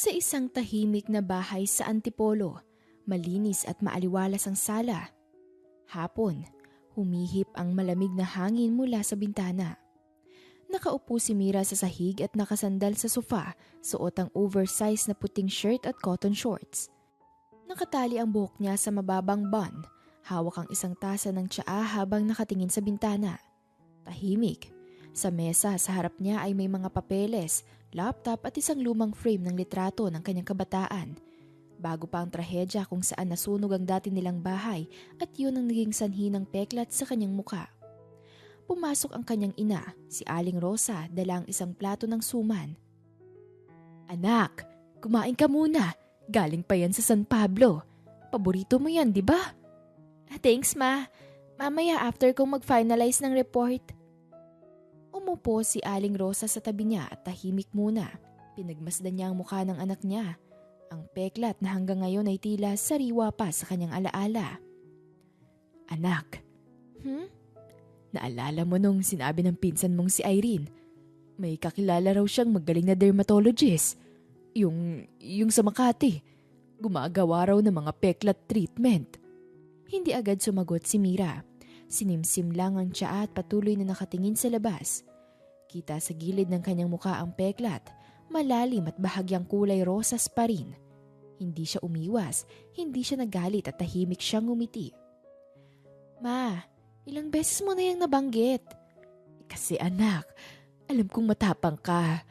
Sa isang tahimik na bahay sa Antipolo, malinis at maaliwalas ang sala. Hapon, humihip ang malamig na hangin mula sa bintana. Nakaupo si Mira sa sahig at nakasandal sa sofa, suot ang oversized na puting shirt at cotton shorts. Nakatali ang buhok niya sa mababang bun, hawak ang isang tasa ng tsaa habang nakatingin sa bintana. Tahimik. Sa mesa sa harap niya ay may mga papeles, laptop at isang lumang frame ng litrato ng kanyang kabataan. Bago pa ang trahedya kung saan nasunog ang dati nilang bahay at yun ang naging sanhi ng peklat sa kanyang muka. Pumasok ang kanyang ina, si Aling Rosa, dala ang isang plato ng suman. "Anak, kumain ka muna. Galing pa yan sa San Pablo. Paborito mo yan, di ba?" "Thanks, Ma. Mamaya after kong mag-finalize ng report." Umupo si Aling Rosa sa tabi niya at tahimik muna. Pinagmasdan niya ang mukha ng anak niya. Ang peklat na hanggang ngayon ay tila sariwa pa sa kanyang alaala. "Anak, naalala mo nung sinabi ng pinsan mong si Irene? May kakilala raw siyang magaling na dermatologist. Yung sa Makati. Gumagawa raw ng mga peklat treatment." Hindi agad sumagot si Mira. Sinimsim lang ang tsaa at patuloy na nakatingin sa labas. Kita sa gilid ng kanyang muka ang peklat, malalim at bahagyang kulay rosas pa rin. Hindi siya umiwas, hindi siya nagalit at tahimik siyang ngumiti. "Ma, ilang beses mo na yung nabanggit?" "Kasi anak, alam kong matapang ka.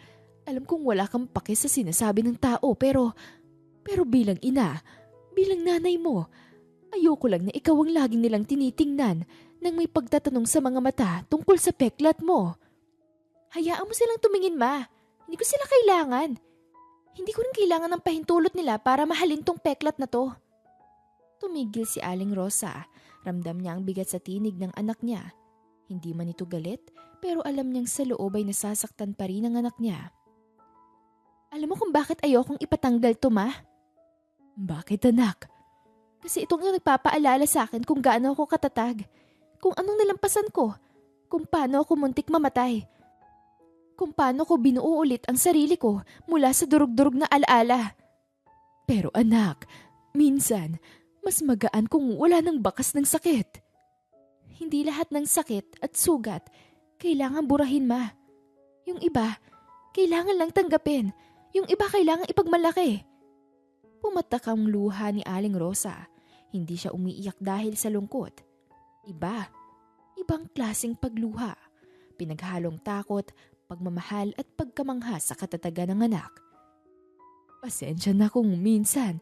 Alam kong wala kang pake sa sinasabi ng tao pero bilang ina, bilang nanay mo, ayoko lang na ikaw ang laging nilang tinitingnan nang may pagtatanong sa mga mata tungkol sa peklat mo." "Hayaan mo silang tumingin, Ma. Hindi ko sila kailangan. Hindi ko rin kailangan ng pahintulot nila para mahalin tong peklat na to." Tumigil si Aling Rosa. Ramdam niya ang bigat sa tinig ng anak niya. Hindi man ito galit, pero alam niyang sa loob ay nasasaktan pa rin ang anak niya. "Alam mo kung bakit ayokong ipatanggal to, Ma?" "Bakit, anak?" "Kasi itong nagpapaalala sa akin kung gaano ako katatag. Kung anong nalampasan ko. Kung paano ako muntik mamatay. Kung paano ko binuo ulit ang sarili ko mula sa durug-durug na alaala." "Pero anak, minsan, mas magaan kung wala ng bakas ng sakit." "Hindi lahat ng sakit at sugat kailangan burahin, Ma. Yung iba, kailangan lang tanggapin. Yung iba kailangan ipagmalaki." Pumatak ang luha ni Aling Rosa. Hindi siya umiiyak dahil sa lungkot. Ibang klaseng pagluha. Pinaghalong takot, pagmamahal at pagkamangha sa katatagan ng anak. "Pasensya na kung minsan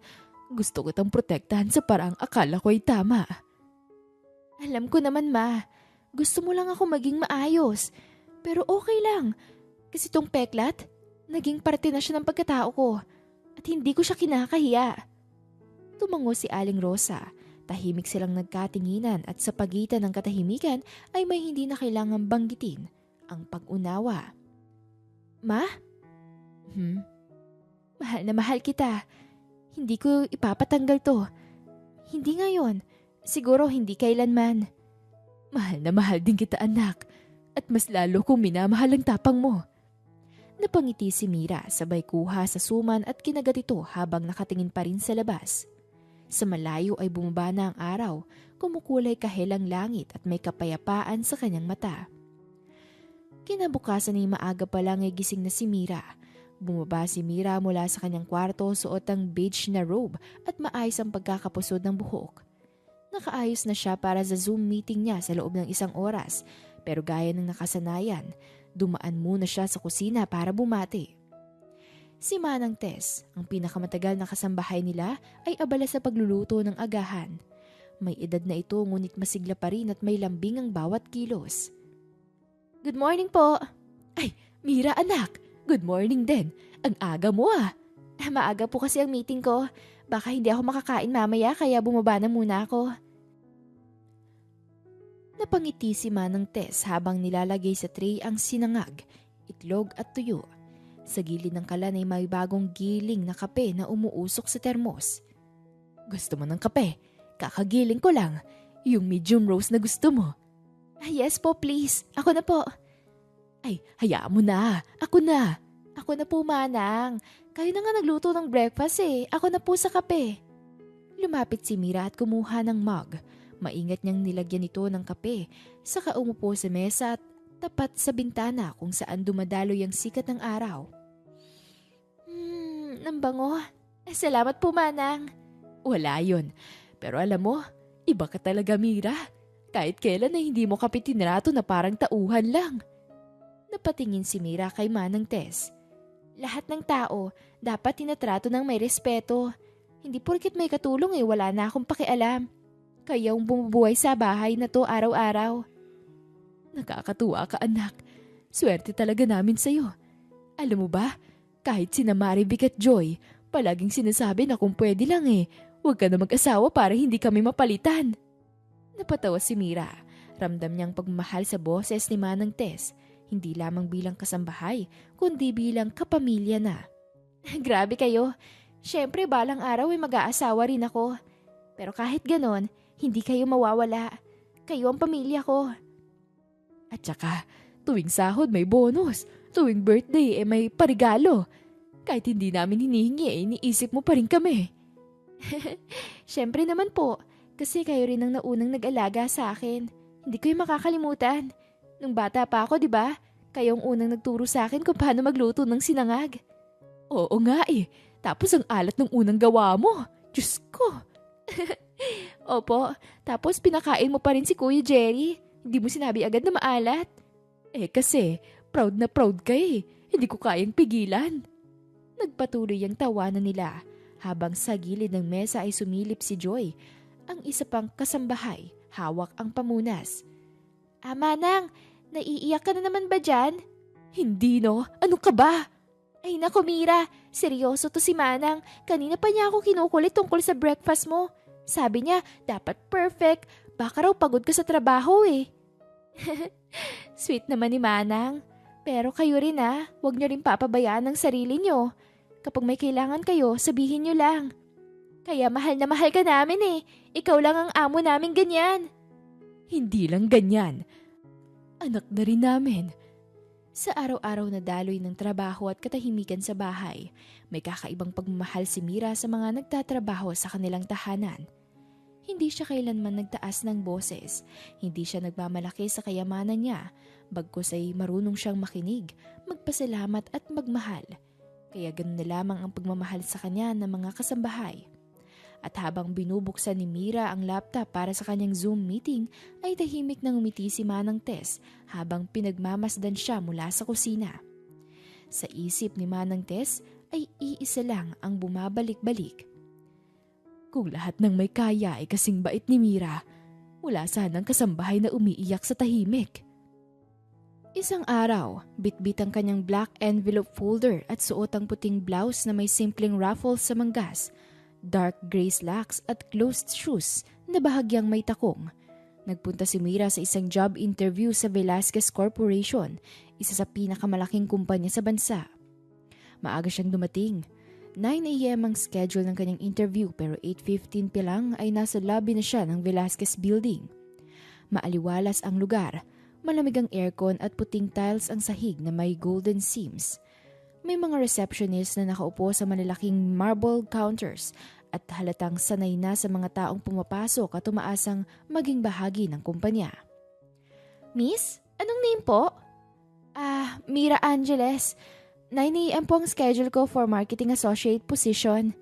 gusto ko tang protektahan sa paraang akala ko ay tama." "Alam ko naman, Ma. Gusto mo lang ako maging maayos. Pero okay lang. Kasi tong peklat, naging parte na siya ng pagkatao ko. At hindi ko siya kinakahiya." Tumango si Aling Rosa. Tahimik silang nagkatinginan at sa pagitan ng katahimikan ay may hindi na kailangang banggitin, ang pag-unawa. "Ma? Mahal na mahal kita. Hindi ko ipapatanggal to. Hindi ngayon. Siguro hindi kailanman." "Mahal na mahal din kita, anak. At mas lalo kong minamahal ang tapang mo." Napangiti si Mira, sabay kuha sa suman at kinagat ito habang nakatingin pa rin sa labas. Sa malayo ay bumaba na ang araw, kumukulay kahilang langit at may kapayapaan sa kanyang mata. Kinabukasan ay maaga pa lang ay gising na si Mira. Bumaba si Mira mula sa kanyang kwarto, suot ang beige na robe at maayos ang pagkakapusod ng buhok. Nakaayos na siya para sa Zoom meeting niya sa loob ng 1 oras, pero gaya ng nakasanayan, dumaan muna siya sa kusina para bumati. Si Manang Tess, ang pinakamatagal na kasambahay nila, ay abala sa pagluluto ng agahan. May edad na ito ngunit masigla pa rin at may lambing ang bawat kilos. "Good morning po." "Ay, Mira anak, good morning din. Ang aga mo ah." "Maaga po kasi ang meeting ko. Baka hindi ako makakain mamaya kaya bumaba na muna ako." Napangiti si Manang Tess habang nilalagay sa tray ang sinangag, itlog at tuyo. Sa gilid ng kalan ay may bagong giling na kape na umuusok sa termos. "Gusto mo ng kape? Kakagiling ko lang. Yung medium roast na gusto mo." "Yes po, please. Ako na po." "Ay, hayaan mo na. Ako na." Ako na po, Manang. Kayo na nga nagluto ng breakfast eh. Ako na po sa kape. Lumapit si Mira at kumuha ng mug. Maingat niyang nilagyan ito ng kape. Saka umupo sa mesa at tapat sa bintana kung saan dumadaloy ang sikat ng araw. Ang bango. Salamat po, Manang. Wala yun. Pero alam mo, iba ka talaga, Mira. Kahit kailan ay hindi mo kape tinrato na parang tauhan lang. Napatingin si Mira kay Manang Tess. Lahat ng tao dapat tinatrato ng may respeto. Hindi porket may katulong wala na akong pakialam. Kayong bumubuhay sa bahay na to araw-araw. Nakakatuwa ka, anak. Swerte talaga namin sa'yo. Alam mo ba, kahit sina Marivic at Joy, palaging sinasabi na kung pwede lang huwag ka na mag-asawa para hindi kami mapalitan. Napatawa si Mira. Ramdam niyang pagmamahal sa boses ni Manang Tess. Hindi lamang bilang kasambahay, kundi bilang kapamilya na. Grabe kayo. Siyempre balang araw mag-aasawa rin ako. Pero kahit ganon, hindi kayo mawawala. Kayo ang pamilya ko. At saka, tuwing sahod may bonus. Tuwing birthday may parigalo. Kahit hindi namin hinihingi iniisip mo pa rin kami. Siyempre naman po, kasi kayo rin ang naunang nag-alaga sa akin. Hindi ko yung makakalimutan. Nung bata pa ako, di ba? Kayong unang nagturo sa akin kung paano magluto ng sinangag. Oo nga Tapos ang alat ng unang gawa mo. Diyos ko. Opo, tapos pinakain mo pa rin si Kuya Jerry. Hindi mo sinabi agad na maalat. Kasi, proud na proud ka Hindi ko kayang pigilan. Nagpatuloy ang tawanan nila habang sa gilid ng mesa ay sumilip si Joy. Ang isa pang kasambahay, hawak ang pamunas. Manang, naiiyak ka na naman ba dyan? Hindi no, ano ka ba? Ay nako Mira, seryoso to si Manang. Kanina pa niya ako kinukulit tungkol sa breakfast mo. Sabi niya, dapat perfect. Baka raw pagod ka sa trabaho Sweet naman ni Manang. Pero kayo rin huwag niyo rin papabayaan ang sarili niyo. Kapag may kailangan kayo, sabihin niyo lang. Kaya mahal na mahal ka namin Ikaw lang ang amo namin ganyan. Hindi lang ganyan. Anak na rin namin. Sa araw-araw na daloy ng trabaho at katahimikan sa bahay, may kakaibang pagmamahal si Mira sa mga nagtatrabaho sa kanilang tahanan. Hindi siya kailanman nagtaas ng boses, hindi siya nagmamalaki sa kayamanan niya, bagkus ay marunong siyang makinig, magpasalamat at magmahal. Kaya ganun na lamang ang pagmamahal sa kanya ng mga kasambahay. At habang binubuksan ni Mira ang laptop para sa kanyang Zoom meeting, ay tahimik nang umiti si Manang Tess habang pinagmamasdan siya mula sa kusina. Sa isip ni Manang Tess ay iisa lang ang bumabalik-balik. Kung lahat ng may kaya ay kasing bait ni Mira, wala sanang kasambahay na umiiyak sa tahimik. Isang araw, bitbit ang kanyang black envelope folder at suot ang puting blouse na may simpleng ruffles sa manggas, dark gray slacks at closed shoes na bahagyang may takong. Nagpunta si Mira sa isang job interview sa Velasquez Corporation, isa sa pinakamalaking kumpanya sa bansa. Maaga siyang dumating. 9 a.m. ang schedule ng kanyang interview pero 8:15 pa lang ay nasa lobby na siya ng Velasquez Building. Maaliwalas ang lugar, malamig ang aircon at puting tiles ang sahig na may golden seams. May mga receptionist na nakaupo sa malalaking marble counters at halatang sanay na sa mga taong pumapasok at umaasang maging bahagi ng kumpanya. Miss, anong name po? Mira Angeles. 9 a.m. po ang schedule ko for marketing associate position.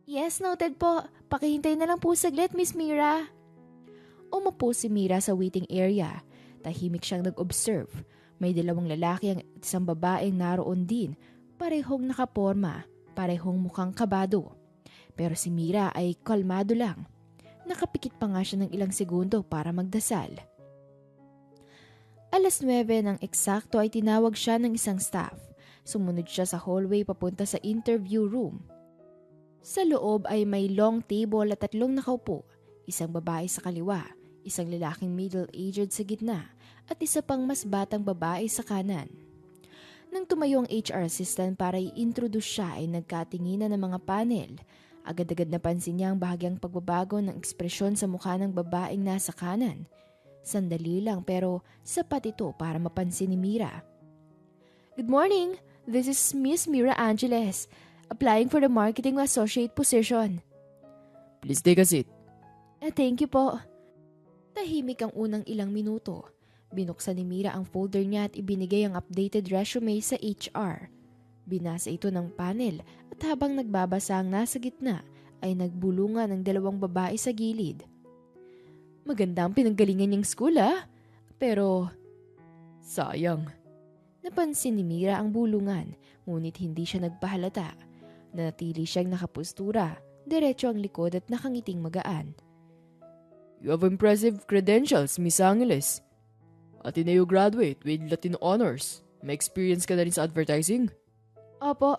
Yes, noted po. Pakihintay na lang po saglit, Miss Mira. Umupo si Mira sa waiting area. Tahimik siyang nag-observe. May 2 lalaki at isang babaeng naroon din. Parehong nakaporma, parehong mukhang kabado. Pero si Mira ay kalmado lang. Nakapikit pa nga siya ng ilang segundo para magdasal. 9:00 ng eksakto ay tinawag siya ng isang staff. Sumunod siya sa hallway papunta sa interview room. Sa loob ay may long table at 3 nakaupo. Isang babae sa kaliwa, isang lalaking middle-aged sa gitna, at isa pang mas batang babae sa kanan. Nang tumayo ang HR assistant para i-introduce siya ay nagkatinginan ng mga panel. Agad-agad napansin niya ang bahagyang pagbabago ng ekspresyon sa mukha ng babaeng nasa kanan. Sandali lang pero sapat ito para mapansin ni Mira. Good morning. This is Miss Mira Angeles, applying for the marketing associate position. Please take a seat. Thank you po. Tahimik ang unang ilang minuto. Binuksan ni Mira ang folder niya at ibinigay ang updated resume sa HR. Binasa ito ng panel at habang nagbabasa ang nasa gitna ay nagbulungan ang dalawang babae sa gilid. Maganda ang pinanggalingan niyang school pero sayang. Napansin ni Mira ang bulungan ngunit hindi siya nagpahalata. Nanatili siyang nakapustura, diretso ang likod at nakangiting magaan. You have impressive credentials, Miss Angeles. Ateneo graduate with Latin honors. May experience ka na rin sa advertising? Opo,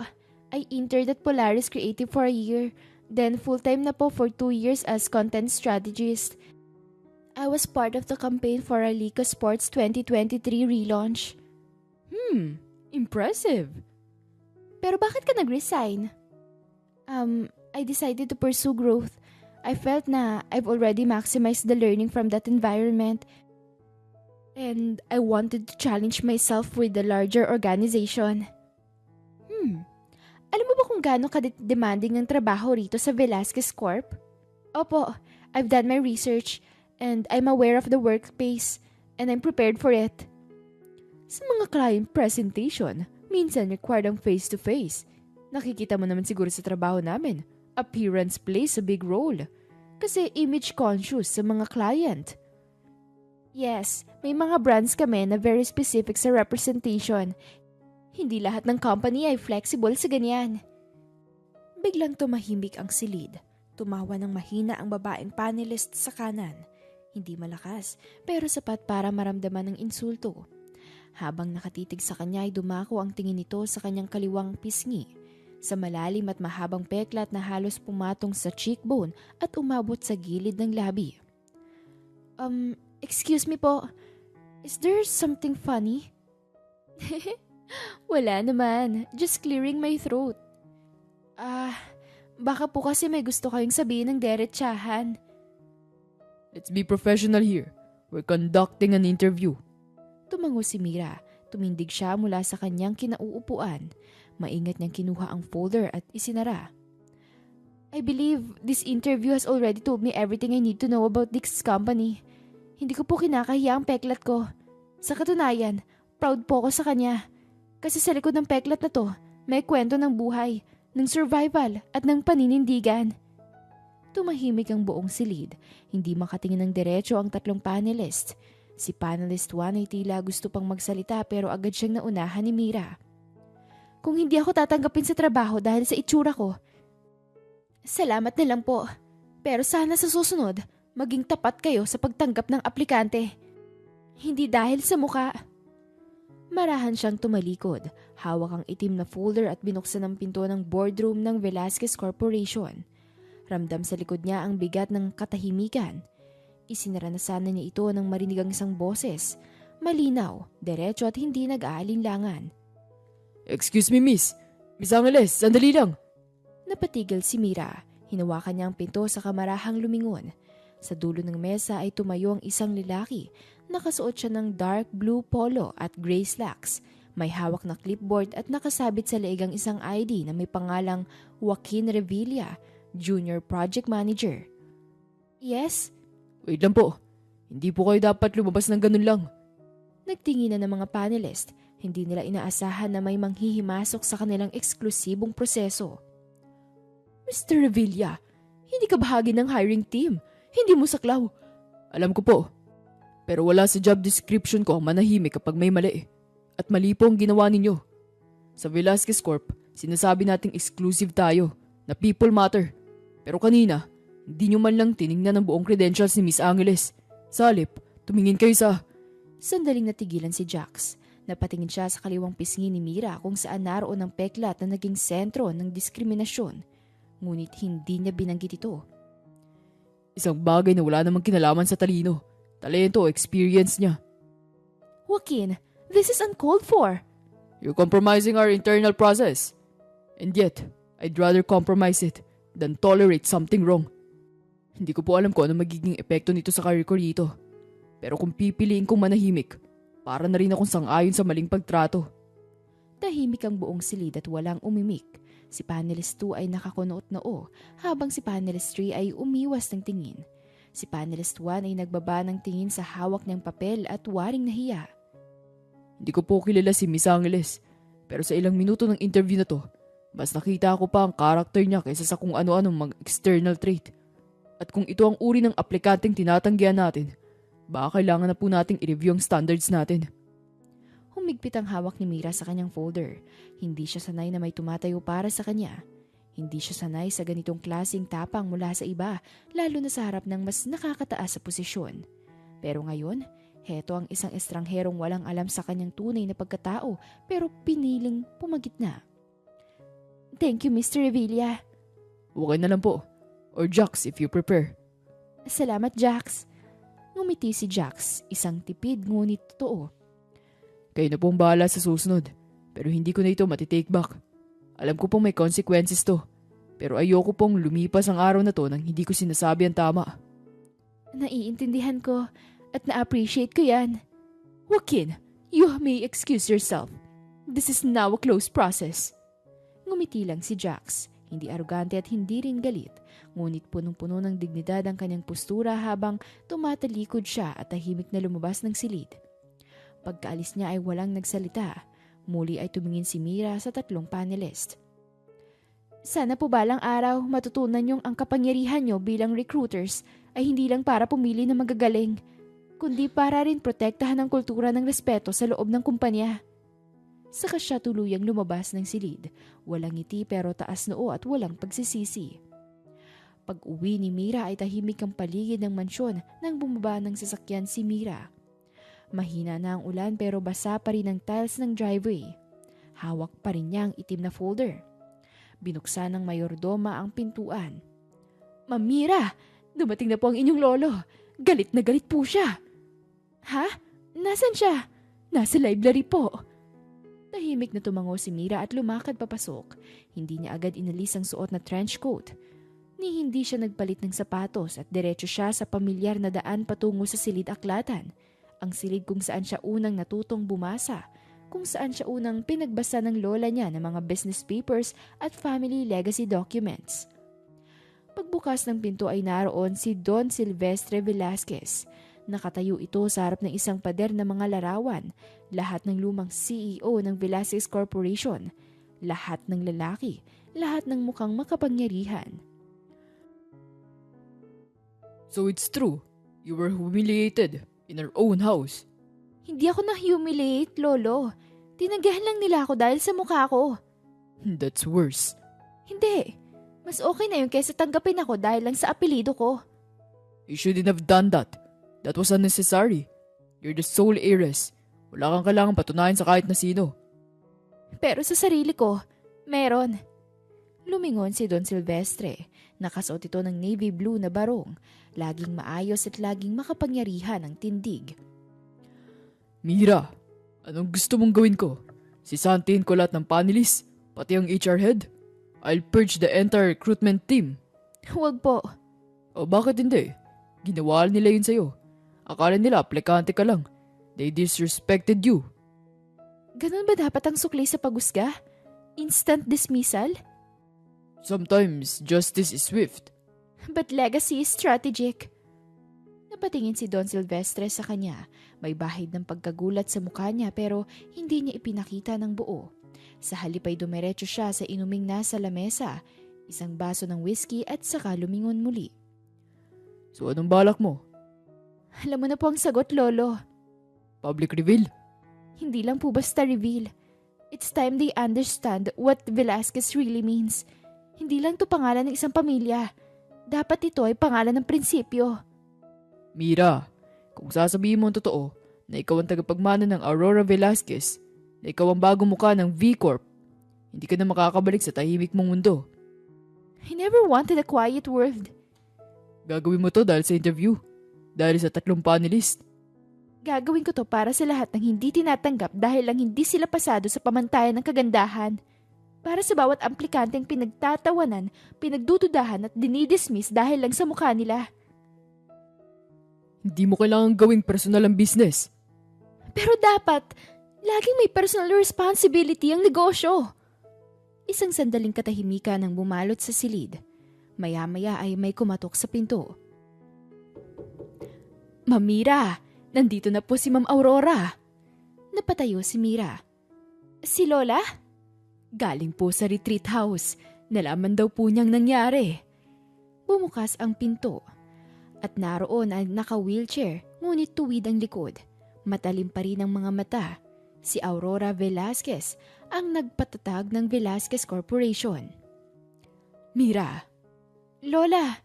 I interned at Polaris Creative for a year. Then full-time na po for 2 years as content strategist. I was part of the campaign for our Liga Sports 2023 relaunch. Impressive. Pero bakit ka nag-resign? I decided to pursue growth. I felt na I've already maximized the learning from that environment. And I wanted to challenge myself with the larger organization. Alam mo ba kung gaano ka-demanding ang trabaho rito sa Velasquez Corp? Opo, I've done my research and I'm aware of the workplace and I'm prepared for it. Sa mga client presentation, minsan required ang face-to-face. Nakikita mo naman siguro sa trabaho namin. Appearance plays a big role. Kasi image conscious sa mga client. Yes, may mga brands kami na very specific sa representation. Hindi lahat ng company ay flexible sa ganyan. Biglang tumahimik ang silid. Tumawa ng mahina ang babaeng panelist sa kanan. Hindi malakas, pero sapat para maramdaman ng insulto. Habang nakatitig sa kanya ay dumako ang tingin nito sa kanyang kaliwang pisngi. Sa malalim at mahabang peklat na halos pumatong sa cheekbone at umabot sa gilid ng labi. Excuse me po. Is there something funny? Wala naman. Just clearing my throat. Baka po kasi may gusto kayong sabihin ng derechahan. Let's be professional here. We're conducting an interview. Tumango si Mira. Tumindig siya mula sa kanyang kinauupuan. Maingat niyang kinuha ang folder at isinara. I believe this interview has already told me everything I need to know about this company. Hindi ko po kinakahiya ang peklat ko. Sa katunayan, proud po ako sa kanya. Kasi sa likod ng peklat na to, may kwento ng buhay, ng survival at ng paninindigan. Tumahimik ang buong silid. Hindi makatingin ng diretso ang tatlong panelist. Si panelist 1 ay tila gusto pang magsalita pero agad siyang naunahan ni Mira. Kung hindi ako tatanggapin sa trabaho dahil sa itsura ko, salamat na lang po. Pero sana sa susunod, maging tapat kayo sa pagtanggap ng aplikante. Hindi dahil sa muka. Marahan siyang tumalikod. Hawak ang itim na folder at binuksan ang pinto ng boardroom ng Velasquez Corporation. Ramdam sa likod niya ang bigat ng katahimikan. Isinara na sana niya ito nang marinig ang isang boses. Malinaw, diretso at hindi nag-aalinlangan. Excuse me, miss. Miss Angeles, sandali lang. Napatigil si Mira. Hinawakan niya ang pinto sa kamarahang lumingon. Sa dulo ng mesa ay tumayo ang isang lalaki. Nakasuot siya ng dark blue polo at gray slacks. May hawak na clipboard at nakasabit sa leeg ang isang ID na may pangalang Joaquin Revilla, Junior Project Manager. Yes? Wait lang po. Hindi po kayo dapat lumabas ng ganun lang. Nagtingin na ng mga panelist. Hindi nila inaasahan na may manghihimasok sa kanilang eksklusibong proseso. Mr. Revilla, hindi ka bahagi ng hiring team. Hindi mo saklaw. Alam ko po. Pero wala sa job description ko ang manahimik kapag may mali. At mali po ang ginawa ninyo. Sa Velasquez Corp, sinasabi nating exclusive tayo, na people matter. Pero kanina, hindi nyo man lang tiningnan ang buong credentials ni Miss Angeles. Sa halip, tumingin kayo sa... Sandaling natigilan si Jax. Napatingin siya sa kaliwang pisngi ni Mira kung saan naroon ang peklat na naging sentro ng diskriminasyon. Ngunit hindi niya binanggit ito. Isang bagay na wala namang kinalaman sa talino. Talento o experience niya. Joaquin, this is uncalled for. You're compromising our internal process. And yet, I'd rather compromise it than tolerate something wrong. Hindi ko po alam kung ano magiging epekto nito sa career ko rito. Pero kung pipiliin kong manahimik, para na rin akong sang-ayon sa maling pagtrato. Tahimik ang buong silid at walang umimik. Si Panelist 2 ay nakakunot-noo habang si Panelist 3 ay umiwas ng tingin. Si Panelist 1 ay nagbaba ng tingin sa hawak niyang papel at waring nahiya. Hindi ko po kilala si Miss Angeles, pero sa ilang minuto ng interview na to, mas nakita ko pa ang karakter niya kaysa sa kung ano-anong mga external trait. At kung ito ang uri ng aplikanteng tinatanggihan natin, baka kailangan na po nating i-review ang standards natin. Humigpit ang hawak ni Mira sa kanyang folder. Hindi siya sanay na may tumatayo para sa kanya. Hindi siya sanay sa ganitong klaseng tapang mula sa iba, lalo na sa harap ng mas nakakataas sa posisyon. Pero ngayon, heto ang isang estrangherong walang alam sa kanyang tunay na pagkatao pero piniling pumagitna. Thank you, Mr. Revilla. Okay na lang po. Or Jax if you prefer. Salamat, Jax. Ngumiti si Jax, isang tipid ngunit totoo. Kayo na pong bahala sa susunod, pero hindi ko na ito matitake back. Alam ko pong may consequences to, pero ayoko pong lumipas ang araw na to nang hindi ko sinasabi ang tama. Naiintindihan ko at na-appreciate ko yan. Joaquin, you may excuse yourself. This is now a closed process. Ngumiti lang si Jax, hindi arugante at hindi rin galit, ngunit punong-puno ng dignidad ang kanyang postura habang tumatalikod siya at tahimik na lumabas ng silid. Pagkaalis niya ay walang nagsalita. Muli ay tumingin si Mira sa tatlong panelist. Sana po balang araw matutunan niyong ang kapangyarihan niyo bilang recruiters ay hindi lang para pumili ng magagaling, kundi para rin protektahan ang kultura ng respeto sa loob ng kumpanya. Saka siya tuluyang lumabas ng silid. Walang ngiti pero taas noo at walang pagsisisi. Pag-uwi ni Mira ay tahimik ang paligid ng mansyon nang bumaba ng sasakyan si Mira. Mahina na ang ulan pero basa pa rin ang tiles ng driveway. Hawak pa rin niya ang itim na folder. Binuksan ng mayordoma ang pintuan. Ma'am Mira, dumating na po ang inyong lolo. Galit na galit po siya. Ha? Nasaan siya? Nasa library po. Tahimik na tumango si Mira at lumakad papasok. Hindi niya agad inalis ang suot na trench coat. Ni hindi siya nagpalit ng sapatos at diretso siya sa pamilyar na daan patungo sa silid aklatan. Ang silid kung saan siya unang natutong bumasa, kung saan siya unang pinagbasa ng lola niya ng mga business papers at family legacy documents. Pagbukas ng pinto ay naroon si Don Silvestre Velasquez. Nakatayo ito sa harap ng isang pader na mga larawan, lahat ng lumang CEO ng Velasquez Corporation, lahat ng lalaki, lahat ng mukhang makapangyarihan. So it's true, you were humiliated in our own house. Hindi ako na-humiliate, Lolo. Tinanggihan lang nila ako dahil sa mukha ko. That's worse. Hindi. Mas okay na yun kaysa tanggapin ako dahil lang sa apelido ko. You shouldn't have done that. That was unnecessary. You're the sole heiress. Wala kang kailangang patunayan sa kahit na sino. Pero sa sarili ko, meron. Lumingon si Don Silvestre. Nakasuot ito ng navy blue na barong. Laging maayos at laging makapangyarihan ang tindig. Mira, anong gusto mong gawin ko? Sisantihin ko lahat ng panelists, pati ang HR head? I'll purge the entire recruitment team. Huwag po. O bakit hindi? Ginawa nila yun sa'yo. Akala nila aplikante ka lang. They disrespected you. Ganun ba dapat ang sukli sa pagusga? Instant dismissal? Sometimes justice is swift. But legacy is strategic. Napatingin si Don Silvestre sa kanya. May bahid ng pagkagulat sa mukha niya pero hindi niya ipinakita ng buo. Sa halip ay dumiretso siya sa inuming nasa lamesa, isang baso ng whiskey at saka lumingon muli. So anong balak mo? Alam mo na po ang sagot, Lolo. Public reveal? Hindi lang po basta reveal. It's time they understand what Velasquez really means. Hindi lang to pangalan ng isang pamilya. Dapat ito ay pangalan ng prinsipyo. Mira, kung sasabihin mo ang totoo na ikaw ang tagapagmana ng Aurora Velasquez, na ikaw ang bagong mukha ng V-Corp, hindi ka na makakabalik sa tahimik mong mundo. I never wanted a quiet world. Gagawin mo to dahil sa interview, dahil sa 3 panelist. Gagawin ko to para sa lahat ng hindi tinatanggap dahil lang hindi sila pasado sa pamantayan ng kagandahan. Para sa bawat aplikanteng pinagtatawanan, pinagdududahan at dinidismiss dahil lang sa mukha nila. Hindi mo kailangang gawing personal ang business. Pero dapat, Laging may personal responsibility ang negosyo. Isang sandaling katahimikan ang bumalot sa silid. Maya-maya ay may kumatok sa pinto. Ma'am Mira, nandito na po si Ma'am Aurora. Napatayo si Mira. Si Lola? Galing po sa retreat house. Nalaman daw po niyang nangyari. Bumukas ang pinto. At naroon ang naka-wheelchair, ngunit tuwid ang likod. Matalim pa rin ang mga mata. Si Aurora Velasquez, ang nagpatatag ng Velasquez Corporation. Mira. Lola.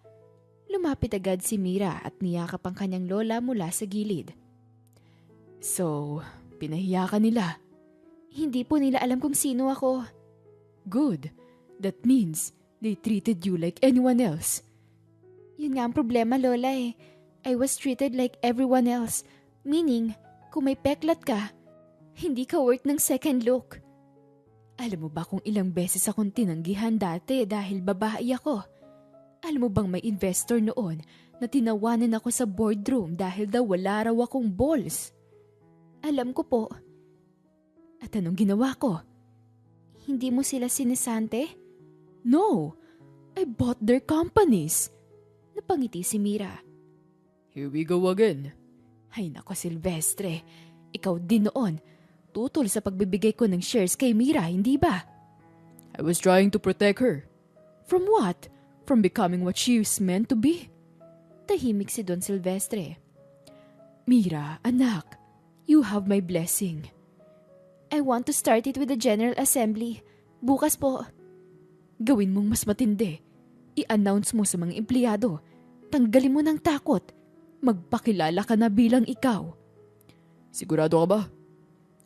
Lumapit agad si Mira at niyakap ang kanyang lola mula sa gilid. So, pinahiya ka nila? Hindi po nila alam kung sino ako. Good. That means they treated you like anyone else. Yun nga ang problema, Lola eh. I was treated like everyone else. Meaning, kung may peklat ka, hindi ka worth ng second look. Alam mo ba kung ilang beses akong tinanggihan dati dahil babae ako? Alam mo bang may investor noon na tinawanan ako sa boardroom dahil daw wala raw akong balls? Alam ko po. At anong ginawa ko? Hindi mo sila sinisante? No, I bought their companies. Napangiti si Mira. Here we go again. Ay nako Silvestre, ikaw din noon. Tutol sa pagbibigay ko ng shares kay Mira, hindi ba? I was trying to protect her. From what? From becoming what she is meant to be? Tahimik si Don Silvestre. Mira, anak, you have my blessing. I want to start it with the General Assembly. Bukas po. Gawin mong mas matindi. I-announce mo sa mga empleyado. Tanggalin mo ng takot. Magpakilala ka na bilang ikaw. Sigurado ka ba?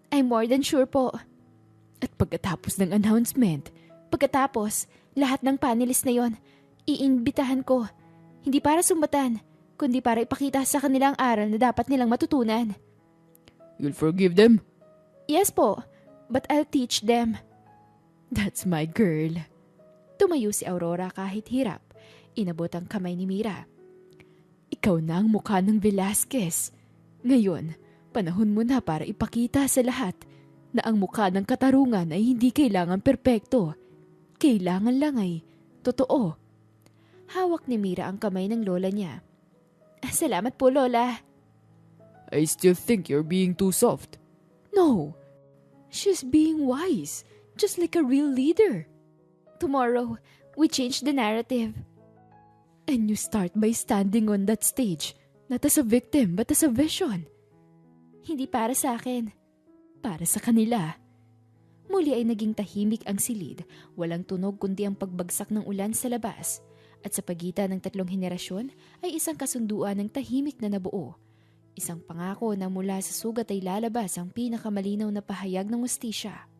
I'm more than sure po. At pagkatapos ng announcement, lahat ng panelist na yon, iimbitahan ko. Hindi para sumbatan, kundi para ipakita sa kanila ang aral na dapat nilang matutunan. You'll forgive them? Yes po, but I'll teach them. That's my girl. Tumayo si Aurora kahit hirap. Inabot ang kamay ni Mira. Ikaw na ang mukha ng Velasquez. Ngayon, panahon mo na para ipakita sa lahat na ang mukha ng katarungan ay hindi kailangan perpekto. Kailangan lang ay totoo. Hawak ni Mira ang kamay ng lola niya. Salamat po, Lola. I still think you're being too soft. No, she's being wise, just like a real leader. Tomorrow, we change the narrative. And you start by standing on that stage, not as a victim but as a vision. Hindi para sa akin, para sa kanila. Muli ay naging tahimik ang silid, walang tunog kundi ang pagbagsak ng ulan sa labas. At sa pagitan ng tatlong henerasyon ay isang kasunduan ng tahimik na nabuo. Isang pangako na mula sa sugat ay lalabas ang pinakamalinaw na pahayag ng hustisya.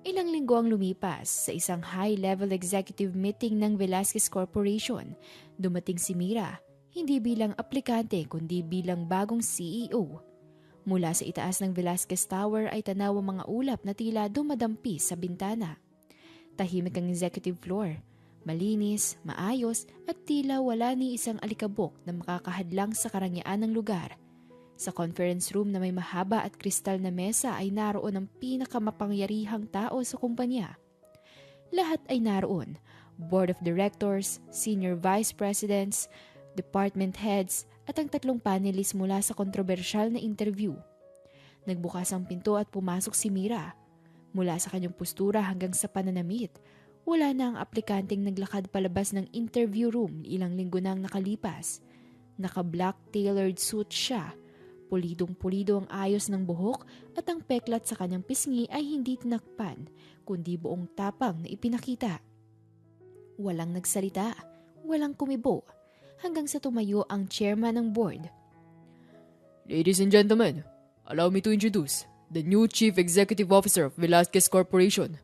Ilang linggo ang lumipas sa isang high-level executive meeting ng Velasquez Corporation. Dumating si Mira, hindi bilang aplikante kundi bilang bagong CEO. Mula sa itaas ng Velasquez Tower ay tanaw ang mga ulap na tila dumadampi sa bintana. Tahimik ang executive floor. Malinis, maayos at tila wala ni isang alikabok na makakahadlang sa karangyaan ng lugar. Sa conference room na may mahaba at kristal na mesa ay naroon ang pinakamapangyarihang tao sa kumpanya. Lahat ay naroon, board of directors, senior vice presidents, department heads at ang tatlong panelist mula sa kontrobersyal na interview. Nagbukas ang pinto at pumasok si Mira. Mula sa kanyang postura hanggang sa pananamit, wala na ang aplikanteng naglakad palabas ng interview room ilang linggo nang nakalipas. Naka-black tailored suit siya. Pulidong-pulido ang ayos ng buhok at ang peklat sa kanyang pisngi ay hindi tinakpan, kundi buong tapang na ipinakita. Walang nagsalita, walang kumibo, hanggang sa tumayo ang chairman ng board. Ladies and gentlemen, allow me to introduce the new Chief Executive Officer of Velasquez Corporation.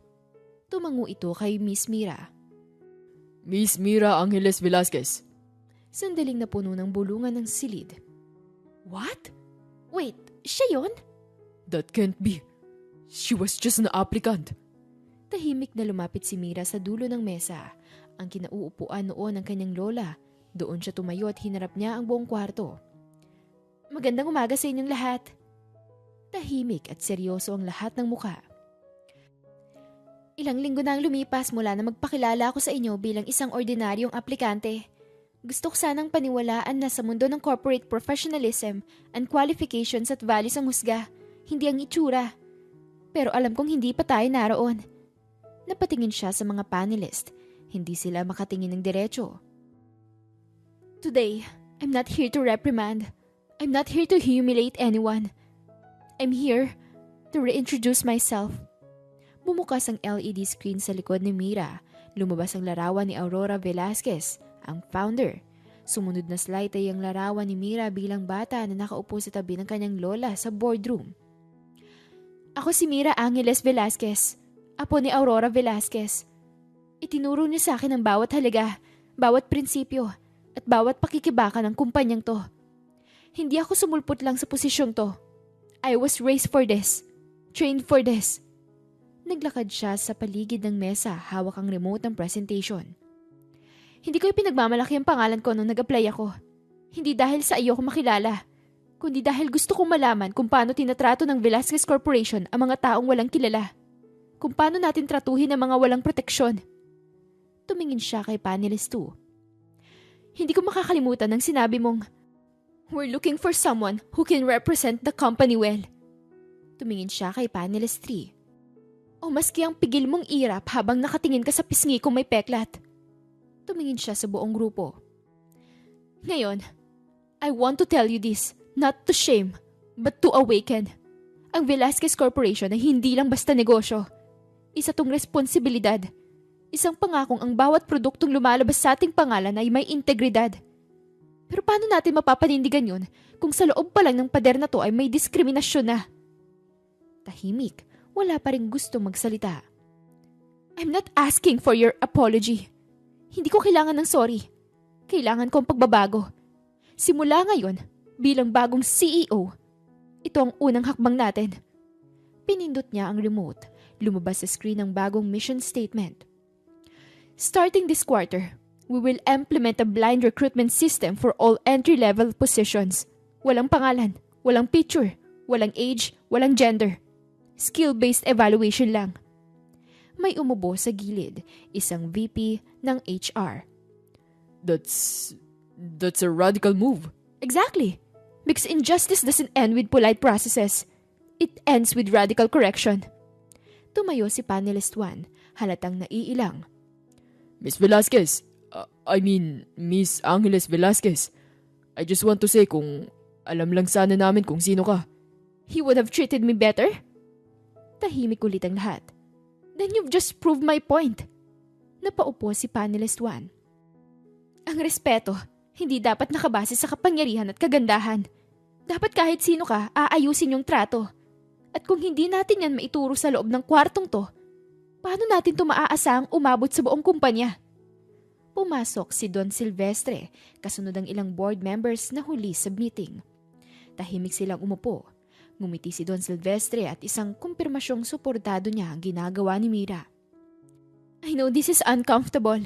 Tumango ito kay Miss Mira. Miss Mira Angeles Velasquez. Sandaling napuno ng bulungan ng silid. What? Wait, siya yun? That can't be. She was just an applicant. Tahimik na lumapit si Mira sa dulo ng mesa. Ang kinauupuan noon ng kanyang lola. Doon siya tumayo at hinarap niya ang buong kwarto. Magandang umaga sa inyong lahat. Tahimik at seryoso ang lahat ng muka. Ilang linggo na ang lumipas mula na magpakilala ako sa inyo bilang isang ordinaryong aplikante. Gusto ko sanang paniwalaan na sa mundo ng corporate professionalism and qualifications at values ang husga, hindi ang itsura. Pero alam kong hindi pa tayo naroon. Napatingin siya sa mga panelist. Hindi sila makatingin ng diretso. Today, I'm not here to reprimand. I'm not here to humiliate anyone. I'm here to reintroduce myself. Bumukas ang LED screen sa likod ni Mira. Lumabas ang larawan ni Aurora Velasquez, ang founder. Sumunod na slide ay ang larawan ni Mira bilang bata na nakaupo sa tabi ng kanyang lola sa boardroom. Ako si Mira Angeles Velasquez, apo ni Aurora Velasquez. Itinuro niya sa akin ang bawat halaga, bawat prinsipyo, at bawat pakikibaka ng kumpanyang to. Hindi ako sumulpot lang sa posisyong to. I was raised for this, trained for this. Naglakad siya sa paligid ng mesa, hawak ang remote ng presentation. Hindi ko ipinagmamalaki ang pangalan ko nung nag-apply ako. Hindi dahil sa iyo ko makilala, kundi dahil gusto kong malaman kung paano tinatrato ng Velasquez Corporation ang mga taong walang kilala. Kung paano natin tratuhin ang mga walang proteksyon. Tumingin siya kay panelist 2. Hindi ko makakalimutan ang sinabi mong, "We're looking for someone who can represent the company well." Tumingin siya kay panelist 3. O maski ang pigil mong irap habang nakatingin ka sa pisngi kung may peklat. Tumingin siya sa buong grupo. Ngayon, I want to tell you this, not to shame, but to awaken. Ang Velasquez Corporation ay hindi lang basta negosyo. Isa tong responsibilidad. Isang pangakong ang bawat produktong lumalabas sa ating pangalan ay may integridad. Pero paano natin mapapanindigan yun kung sa loob pa lang ng pader na to ay may diskriminasyon na? Tahimik. Wala pa rin gusto magsalita. I'm not asking for your apology. Hindi ko kailangan ng sorry. Kailangan ko ang pagbabago. Simula ngayon, bilang bagong CEO, ito ang unang hakbang natin. Pinindot niya ang remote. Lumabas sa screen ang bagong mission statement. Starting this quarter, we will implement a blind recruitment system for all entry-level positions. Walang pangalan, walang picture, walang age, walang gender. Skill-based evaluation lang. May umubo sa gilid, isang VP ng HR. That's a radical move. Exactly. Because injustice doesn't end with polite processes. It ends with radical correction. Tumayo si panelist 1, halatang naiilang. Miss Velasquez, Miss Angeles Velasquez. I just want to say kung alam lang sana namin kung sino ka. He would have treated me better? Tahimik ulit ang lahat. Then you've just proved my point. Napaupo si panelist 1. Ang respeto, hindi dapat nakabase sa kapangyarihan at kagandahan. Dapat kahit sino ka, aayusin yung trato. At kung hindi natin yan maituro sa loob ng kwartong to, paano natin ito maaasahang umabot sa buong kumpanya? Pumasok si Don Silvestre, kasunod ang ilang board members na huli sa meeting. Tahimik silang umupo. Ngumiti si Don Silvestre at isang kumpirmasyong suportado niya ang ginagawa ni Mira. I know this is uncomfortable.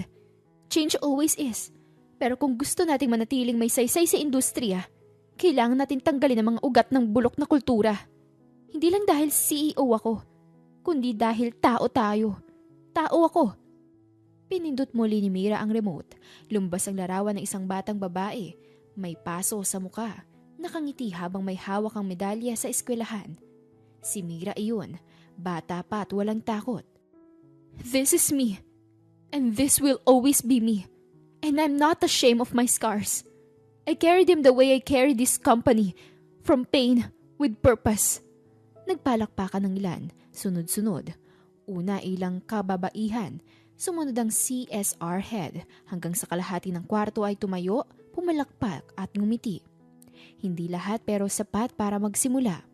Change always is. Pero kung gusto nating manatiling may saysay sa industriya, kailangan natin tanggalin ang mga ugat ng bulok na kultura. Hindi lang dahil CEO ako, kundi dahil tao tayo. Tao ako. Pinindot muli ni Mira ang remote. Lumabas ang larawan ng isang batang babae. May paso sa muka. Nakangiti habang may hawak ang medalya sa eskwelahan. Si Mira iyon, bata pa at walang takot. This is me. And this will always be me. And I'm not ashamed of my scars. I carry them the way I carry this company. From pain, with purpose. Nagpalakpakan ng ilan, sunod-sunod. Una ilang kababaihan, sumunod ang CSR head hanggang sa kalahati ng kwarto ay tumayo, pumalakpak at ngumiti. Hindi lahat pero sapat para magsimula.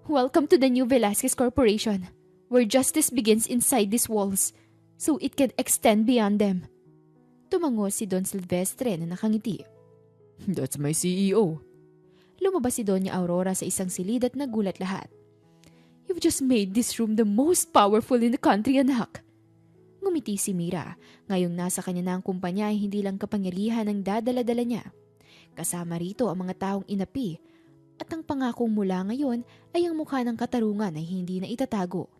Welcome to the new Velasquez Corporation, where justice begins inside these walls, so it can extend beyond them. Tumango si Don Silvestre na nakangiti. That's my CEO. Lumabas si Doña Aurora sa isang silid at nagulat lahat. You've just made this room the most powerful in the country, anak. Ngumiti si Mira. Ngayong nasa kanya na ang kumpanya ay hindi lang kapangyarihan ang dadala-dala niya. Kasama rito ang mga taong inapi, At ang pangakong mula ngayon ay ang mukha ng katarungan ay hindi na itatago.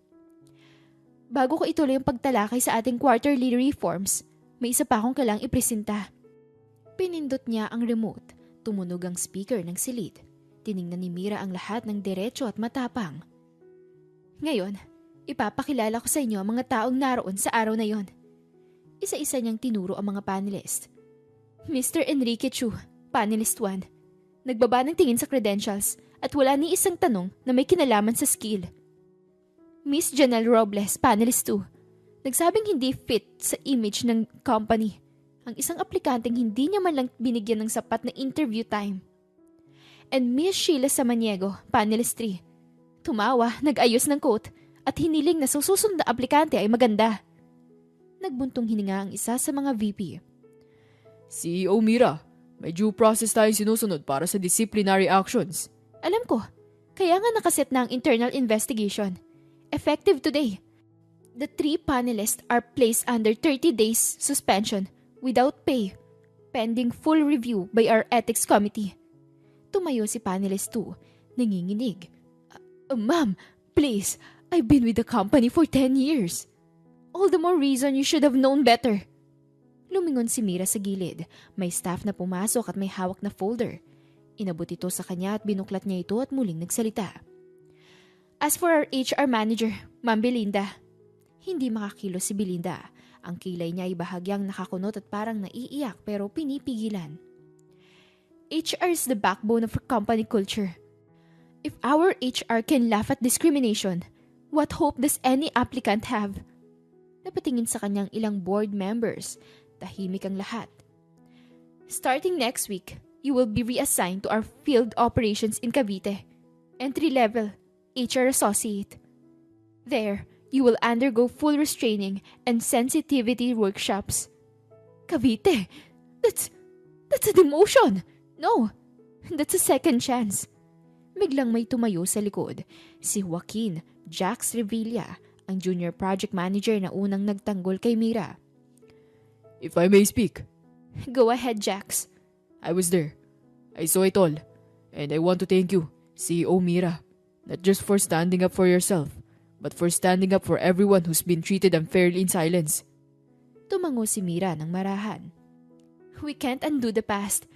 Bago ko ituloy ang pagtalakay sa ating quarterly reforms, may isa pa akong kailangang ipresenta. Pinindot niya ang remote. Tumunog ang speaker ng silid. Tiningnan ni Mira ang lahat ng diretso at matapang. Ngayon, ipapakilala ko sa inyo ang mga taong naroon sa araw na yon. Isa-isa niyang tinuro ang mga panelist. Mr. Enrique Chu, panelist 1. Nagbaba ng tingin sa credentials at wala ni isang tanong na may kinalaman sa skill. Miss Janelle Robles, panelist 2. Nagsabing hindi fit sa image ng company. Ang isang aplikanteng hindi niya man lang binigyan ng sapat na interview time. And Miss Sheila Samaniego, panelist 3. Tumawa, nag-ayos ng quote at hiniling na susunod na aplikante ay maganda. Nagbuntong hininga ang isa sa mga VP. CEO Mira, may due process tayong sinusunod para sa disciplinary actions. Alam ko, kaya nga nakaset na ang internal investigation. Effective today. The 3 panelists are placed under 30 days suspension without pay, pending full review by our ethics committee. Tumayo si panelist 2, nanginginig. Ma'am, please, I've been with the company for 10 years. All the more reason you should have known better. Lumingon si Mira sa gilid. May staff na pumasok at may hawak na folder. Inabot ito sa kanya at binuklat niya ito at muling nagsalita. As for our HR manager, Ma'am Belinda. Hindi makakilos si Belinda. Ang kilay niya ay bahagyang nakakunot at parang naiiyak pero pinipigilan. HR is the backbone of our company culture. If our HR can laugh at discrimination, what hope does any applicant have? Napatingin sa kanyang ilang board members. Tahimik ang lahat. Starting next week, you will be reassigned to our field operations in Cavite. Entry level, HR associate. There, you will undergo full restraining and sensitivity workshops. Cavite? That's a demotion! No, that's a second chance. Biglang may tumayo sa likod. Si Joaquin Jax Revilla, ang junior project manager na unang nagtanggol kay Mira. If I may speak. Go ahead, Jax. I was there. I saw it all. And I want to thank you, CEO Mira. Not just for standing up for yourself, but for standing up for everyone who's been treated unfairly in silence. Tumango si Mira ng marahan. We can't undo the past,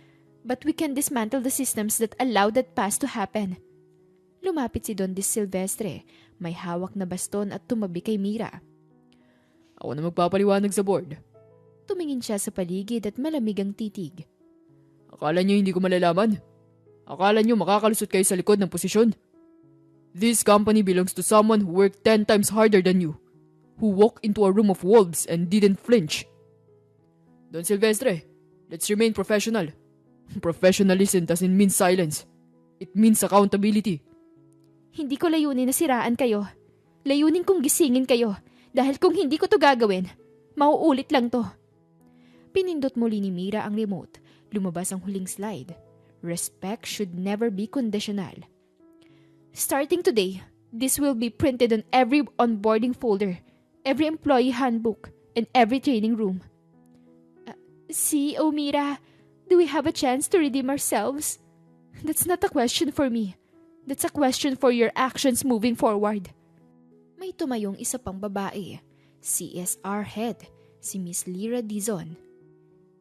but we can dismantle the systems that allow that past to happen. Lumapit si Don Dis Silvestre, may hawak na baston at tumabi kay Mira. Ako na magpapaliwanag sa board. Tumingin siya sa paligid at malamig ang titig. Akala niyo hindi ko malalaman? Akala niyo makakalusot kayo sa likod ng posisyon? This company belongs to someone who worked 10 times harder than you, who walked into a room of wolves and didn't flinch. Don Silvestre, let's remain professional. Professionalism doesn't mean silence. It means accountability. Hindi ko layunin na siraan kayo. Layunin kong gisingin kayo dahil kung hindi ko to gagawin, mauulit lang to. Pinindot muli ni Mira ang remote. Lumabas ang huling slide. Respect should never be conditional. Starting today, this will be printed on every onboarding folder, every employee handbook, and every training room. CEO Mira, do we have a chance to redeem ourselves? That's not a question for me. That's a question for your actions moving forward. May tumayong isa pang babae, CSR head, si Miss Lyra Dizon.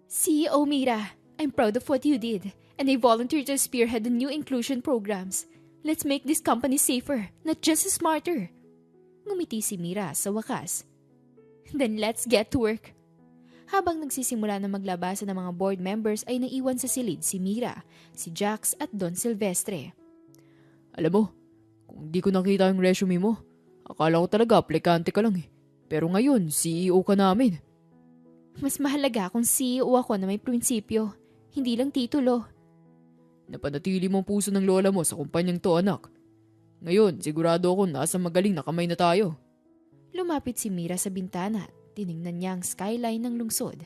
CEO Mira, I'm proud of what you did, and I volunteer to spearhead the new inclusion programs. Let's make this company safer, not just smarter. Ngumiti si Mira sa wakas. Then let's get to work. Habang nagsisimula na maglabasan ng mga board members ay naiwan sa silid si Mira, si Jax at Don Silvestre. Alam mo, kung di ko nakita yung resume mo, akala ko talaga aplikante ka lang eh. Pero ngayon, CEO ka namin. Mas mahalaga kung CEO ako na may prinsipyo, hindi lang titulo. Napanatili mo ang puso ng lola mo sa kumpanyang to, anak. Ngayon, sigurado ako nasa magaling na kamay na tayo. Lumapit si Mira sa bintana. Tiningnan niya ang skyline ng lungsod.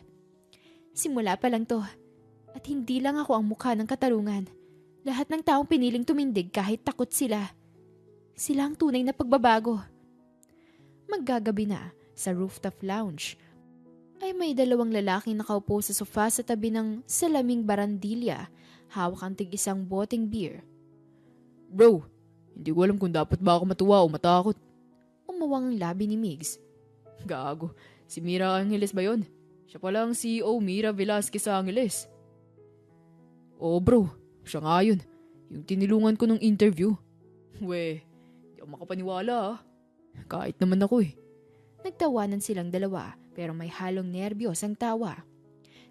Simula pa lang to. At hindi lang ako ang mukha ng katarungan. Lahat ng taong piniling tumindig kahit takot sila. Sila ang tunay na pagbabago. Maggagabi na sa rooftop lounge ay may dalawang lalaking nakaupo sa sofa sa tabi ng salaming barandilya, hawak ang tig-isang boteng beer. Bro, hindi ko alam kung dapat ba ako matuwa o matakot. Umawang ang labi ni Migs. Gago, si Mira Angeles ba yon? Siya pala ang CEO Mira Velasquez Angeles. Oo bro, siya nga yun. Yung tinilungan ko nung interview. We, di ako makapaniwala ah. Kahit naman ako eh. Nagtawanan silang dalawa pero may halong nerbiyos ang tawa.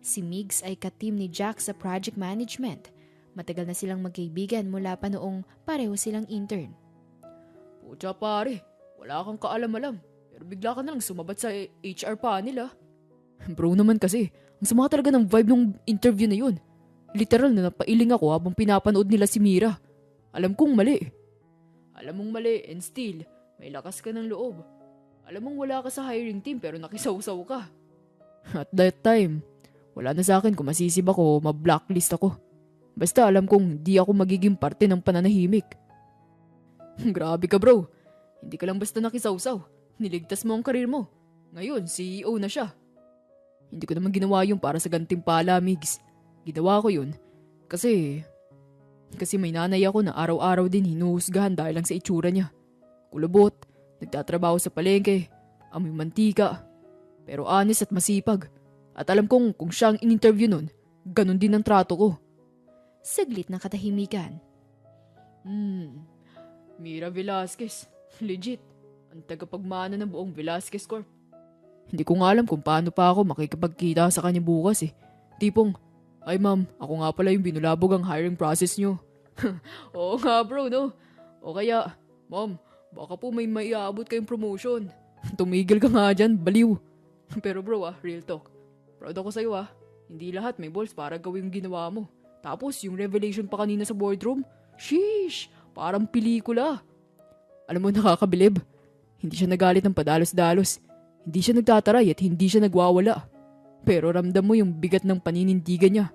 Si Migs ay ka-team ni Jack sa project management. Matagal na silang magkaibigan mula pa noong pareho silang intern. Pucha pare, wala kang kaalam-alam. Pero bigla ka na lang sumabat sa HR panel ah. Bro naman kasi, ang sama talaga ng vibe ng interview na yun. Literal na napailing ako habang pinapanood nila si Mira. Alam kong mali. Alam mong mali and still, may lakas ka ng loob. Alam mong wala ka sa hiring team pero nakisawsaw ka. At that time, wala na sa akin kung masisib ako o ma-blacklist ako. Basta alam kong di ako magiging parte ng pananahimik. Grabe ka bro. Hindi ka lang basta nakisawsaw. Niligtas mo ang karir mo. Ngayon, CEO na siya. Hindi ko naman ginawa yun para sa gantimpala, Migs. Ginawa ko yun kasi may nanay ako na araw-araw din hinuhusgahan dahil lang sa itsura niya. Kulubot, nagtatrabaho sa palengke, amoy mantika. Pero honest at masipag. At alam kong kung siya ang in-interview nun, ganun din ang trato ko. Saglit na katahimikan. Mira Velasquez. Legit. Ang tagapagmana ng buong Velasquez Corp. Hindi ko nga alam kung paano pa ako makikipagkita sa kanya bukas eh. Tipong, ay ma'am, ako nga pala yung binulabog ang hiring process nyo. Oo nga bro, no? O kaya, ma'am, baka po may maiabot kayong promotion. Tumigil ka nga dyan, baliw. Pero bro real talk. Proud ako sa'yo Hindi lahat may balls para gawin yung ginawa mo. Tapos yung revelation pa kanina sa boardroom, sheesh, parang pelikula. Alam mo nakakabilib. Hindi siya nagalit ng padalos-dalos. Hindi siya nagtataray at hindi siya nagwawala. Pero ramdam mo yung bigat ng paninindigan niya.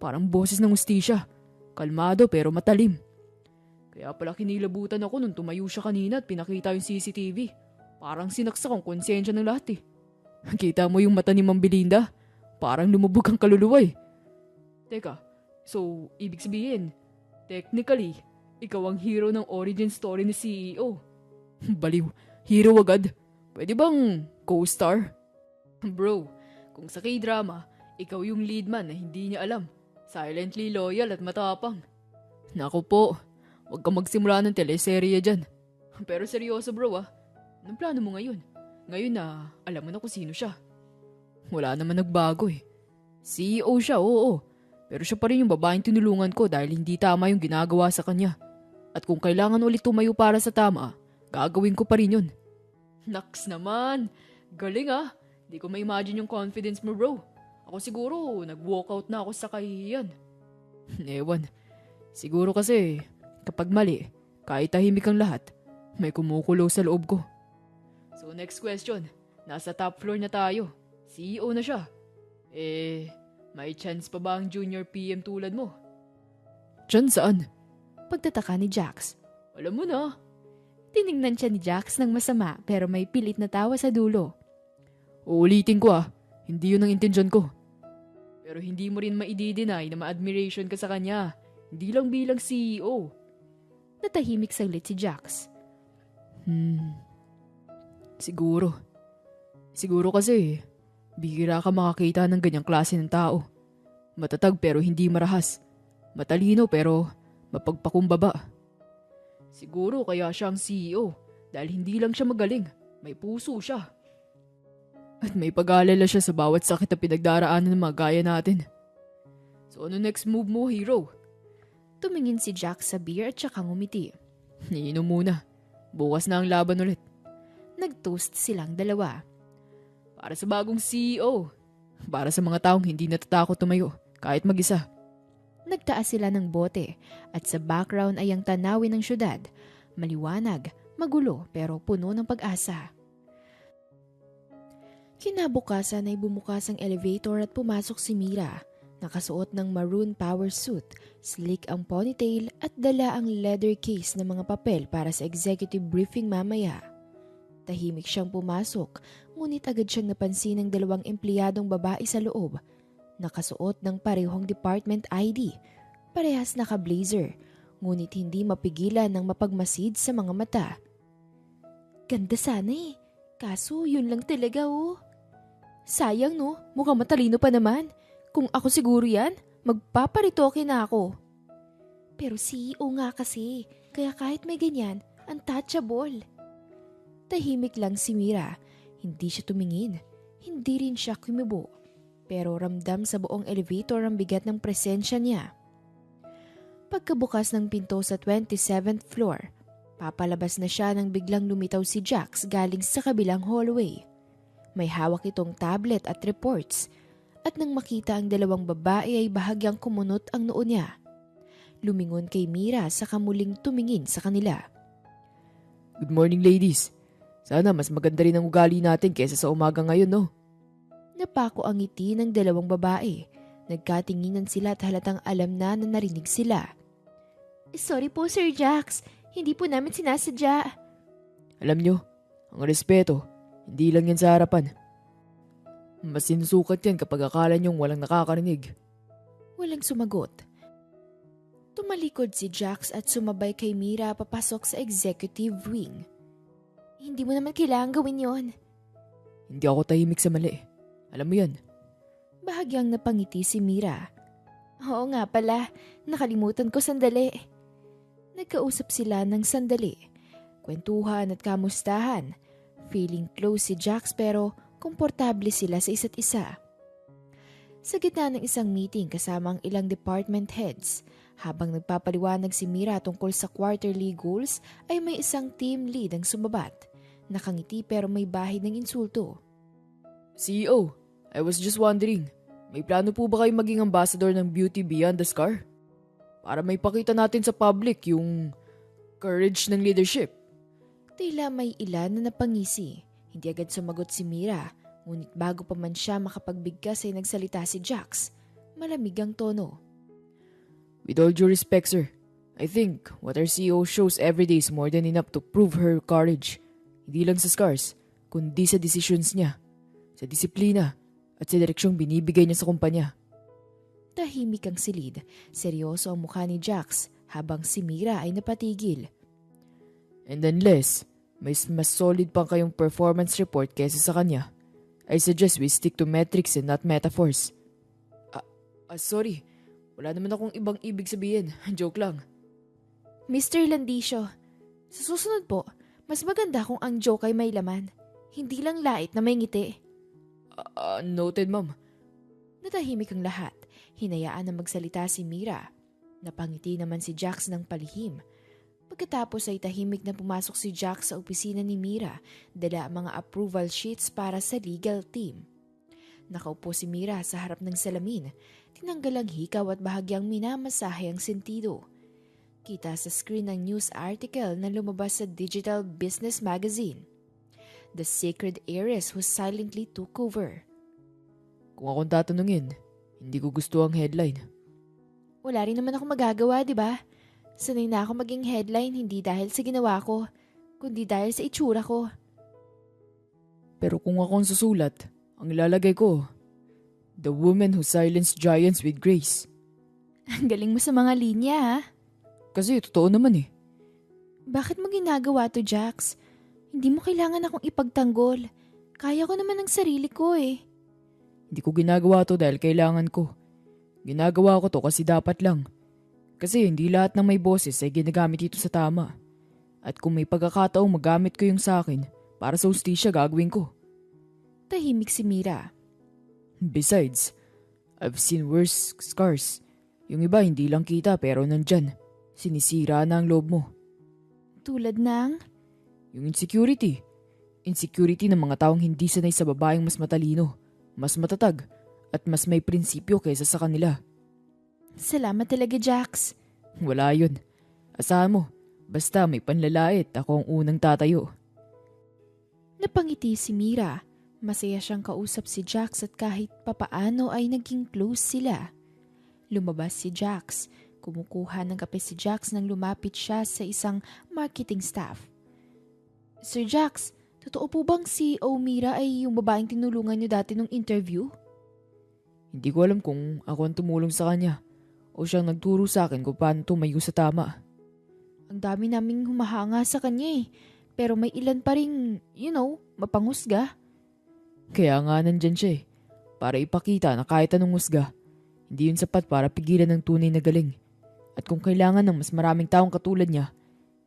Parang boses ng ustisya. Kalmado pero matalim. Kaya pala kinilabutan ako nung tumayo siya kanina at pinakita yung CCTV. Parang sinaksak ang konsensya ng lahat eh. Kita mo yung mata ni Ma'am Belinda? Parang lumubog ang kaluluwa eh. Teka, so ibig sabihin, technically, ikaw ang hero ng origin story ni CEO. Baliw, hero agad. Pwede bang co-star? Bro, kung sa K-drama, ikaw yung lead man na hindi niya alam. Silently loyal at matapang. Naku po, huwag kang magsimula ng teleserye dyan. Pero seryoso bro anong plano mo ngayon? Ngayon na alam mo na kung sino siya. Wala naman nagbago eh. CEO siya, oo. Pero siya pa rin yung babaeng tinulungan ko dahil hindi tama yung ginagawa sa kanya. At kung kailangan ulit tumayo para sa tama, gagawin ko pa rin yun. Naks naman! Galing Di ko ma-imagine yung confidence mo bro. Ako siguro, nag-walkout na ako sa kahihiyan. Ewan. Siguro kasi, kapag mali, kahit tahimik ang lahat, may kumukulo sa loob ko. So next question, nasa top floor na tayo. CEO na siya. May chance pa ba ang junior PM tulad mo? Chance saan? Pagtataka ni Jax. Alam mo na. Tiningnan siya ni Jax ng masama pero may pilit na tawa sa dulo. Uulitin ko hindi yun ang intensyon ko. Pero hindi mo rin maidideny na ma-admiration ka sa kanya. Hindi lang bilang CEO. Natahimik saglit si Jax. Siguro kasi, bihira ka makakita ng ganyang klase ng tao. Matatag pero hindi marahas. Matalino pero mapagpakumbaba. Siguro kaya siya ang CEO dahil hindi lang siya magaling, may puso siya. At may pag-aalala siya sa bawat sakit na pinagdaraanan ng mga gaya natin. So ano next move mo, hero? Tumingin si Jack sa beer at saka ngumiti. Iinom muna. Bukas na ang laban ulit. Nag-toast silang dalawa. Para sa bagong CEO. Para sa mga taong hindi natatakot tumayo, kahit mag-isa. Nagtaas sila ng bote at sa background ay ang tanawin ng syudad. Maliwanag, magulo pero puno ng pag-asa. Kinabukasan ay bumukas ang elevator at pumasok si Mira. Nakasuot ng maroon power suit, slick ang ponytail at dala ang leather case ng mga papel para sa executive briefing mamaya. Tahimik siyang pumasok, ngunit agad siyang napansin ng dalawang empleyadong babae sa loob. Nakasuot ng parehong department ID, parehas naka-blazer, ngunit hindi mapigilan ng mapagmasid sa mga mata. Ganda sana eh, kaso yun lang talaga oh. Sayang no, mukhang matalino pa naman. Kung ako siguro yan, magpaparitoke na ako. Pero CEO nga kasi, kaya kahit may ganyan, untouchable. Tahimik lang si Mira, hindi siya tumingin, hindi rin siya kumibo. Pero ramdam sa buong elevator ang bigat ng presensya niya. Pagkabukas ng pinto sa 27th floor, papalabas na siya nang biglang lumitaw si Jax galing sa kabilang hallway. May hawak itong tablet at reports, at nang makita ang dalawang babae ay bahagyang kumunot ang noo niya. Lumingon kay Mira sa kamuling tumingin sa kanila. Good morning, ladies. Sana mas maganda rin ang ugali natin kaysa sa umaga ngayon, no? Napako ang ngiti ng dalawang babae. Nagkatinginan sila at halatang alam na narinig sila. Sorry po, Sir Jax. Hindi po namin sinasadya. Alam nyo, ang respeto, hindi lang yan sa harapan. Mas sinusukat yan kapag akala nyong walang nakakarinig. Walang sumagot. Tumalikod si Jax at sumabay kay Mira papasok sa executive wing. Hindi mo naman kailangan gawin yon. Hindi ako tahimik sa mali. Alam mo yan. Bahagyang napangiti si Mira. Oo nga pala, nakalimutan ko sandali. Nagkausap sila ng sandali. Kwentuhan at kamustahan. Feeling close si Jax pero komportable sila sa isa't isa. Sa gitna ng isang meeting kasama ang ilang department heads, habang nagpapaliwanag si Mira tungkol sa quarterly goals ay may isang team lead ang sumabat. Nakangiti pero may bahid ng insulto. CEO, I was just wondering, may plano po ba kayo maging ambassador ng Beauty Beyond the Scar? Para may pakita natin sa public yung courage ng leadership. Tila may ilan na napangisi. Hindi agad sumagot si Mira, ngunit bago pa man siya makapagbigkas ay nagsalita si Jax. Malamig ang tono. With all due respect, sir, I think what our CEO shows every day is more than enough to prove her courage. Hindi lang sa scars, kundi sa decisions niya, sa disiplina, at sa direksyong binibigay niya sa kumpanya. Tahimik ang silid, seryoso ang mukha ni Jax habang si Mira ay napatigil. And unless mas solid pang kayong performance report kaysa sa kanya, I suggest we stick to metrics and not metaphors. Sorry. Wala naman akong ibang ibig sabihin. Joke lang. Mr. Landicio, sa susunod po, mas maganda kung ang joke ay may laman. Hindi lang lait na may ngiti. Noted, ma'am. Natahimik ang lahat. Hinayaan na magsalita si Mira. Napangiti naman si Jax ng palihim. Pagkatapos ay tahimik na pumasok si Jax sa opisina ni Mira, dala ang mga approval sheets para sa legal team. Nakaupo si Mira sa harap ng salamin, tinanggal ang hikaw at bahagyang minamasahe ang sentido. Kita sa screen ng news article na lumabas sa Digital Business Magazine. The Sacred Heiress who silently took over. Kung akong tatanungin, hindi ko gusto ang headline. Wala rin naman ako magagawa, di ba? Sanay na ako maging headline hindi dahil sa ginawa ko, kundi dahil sa itsura ko. Pero kung akong susulat, ang ilalagay ko, The Woman Who Silenced Giants with Grace. Ang galing mo sa mga linya, ha? Kasi totoo naman eh. Bakit mo ginagawa to, Jax? Hindi mo kailangan akong ipagtanggol. Kaya ko naman ang sarili ko eh. Hindi ko ginagawa to dahil kailangan ko. Ginagawa ko to kasi dapat lang. Kasi hindi lahat ng may boses ay ginagamit ito sa tama. At kung may pagkakataong magamit ko yung sa akin, para sa hustisya gagawin ko. Tahimik si Mira. Besides, I've seen worse scars. Yung iba hindi lang kita pero nandyan. Sinisira na ang loob mo. Tulad ng? Yung insecurity. Insecurity ng mga taong hindi sanay sa babaeng mas matalino, mas matatag, at mas may prinsipyo kaysa sa kanila. Salamat talaga, Jax. Wala yun. Asahan mo, basta may panlalait ako ang unang tatayo. Napangiti si Mira. Masaya siyang kausap si Jax at kahit papaano ay naging close sila. Lumabas si Jax. Kumukuha ng kape si Jax nang lumapit siya sa isang marketing staff. Sir Jax, totoo po bang si Mira ay yung babaeng tinulungan niyo dati nung interview? Hindi ko alam kung ako ang tumulong sa kanya o siyang nagturo sa akin kung paano tumayo sa tama. Ang dami naming humahanga sa kanya eh. Pero may ilan pa ring, mapangusga. Kaya nga nandyan siya para ipakita na kahit anong husga, hindi yun sapat para pigilan ng tunay na galing. At kung kailangan ng mas maraming taong katulad niya,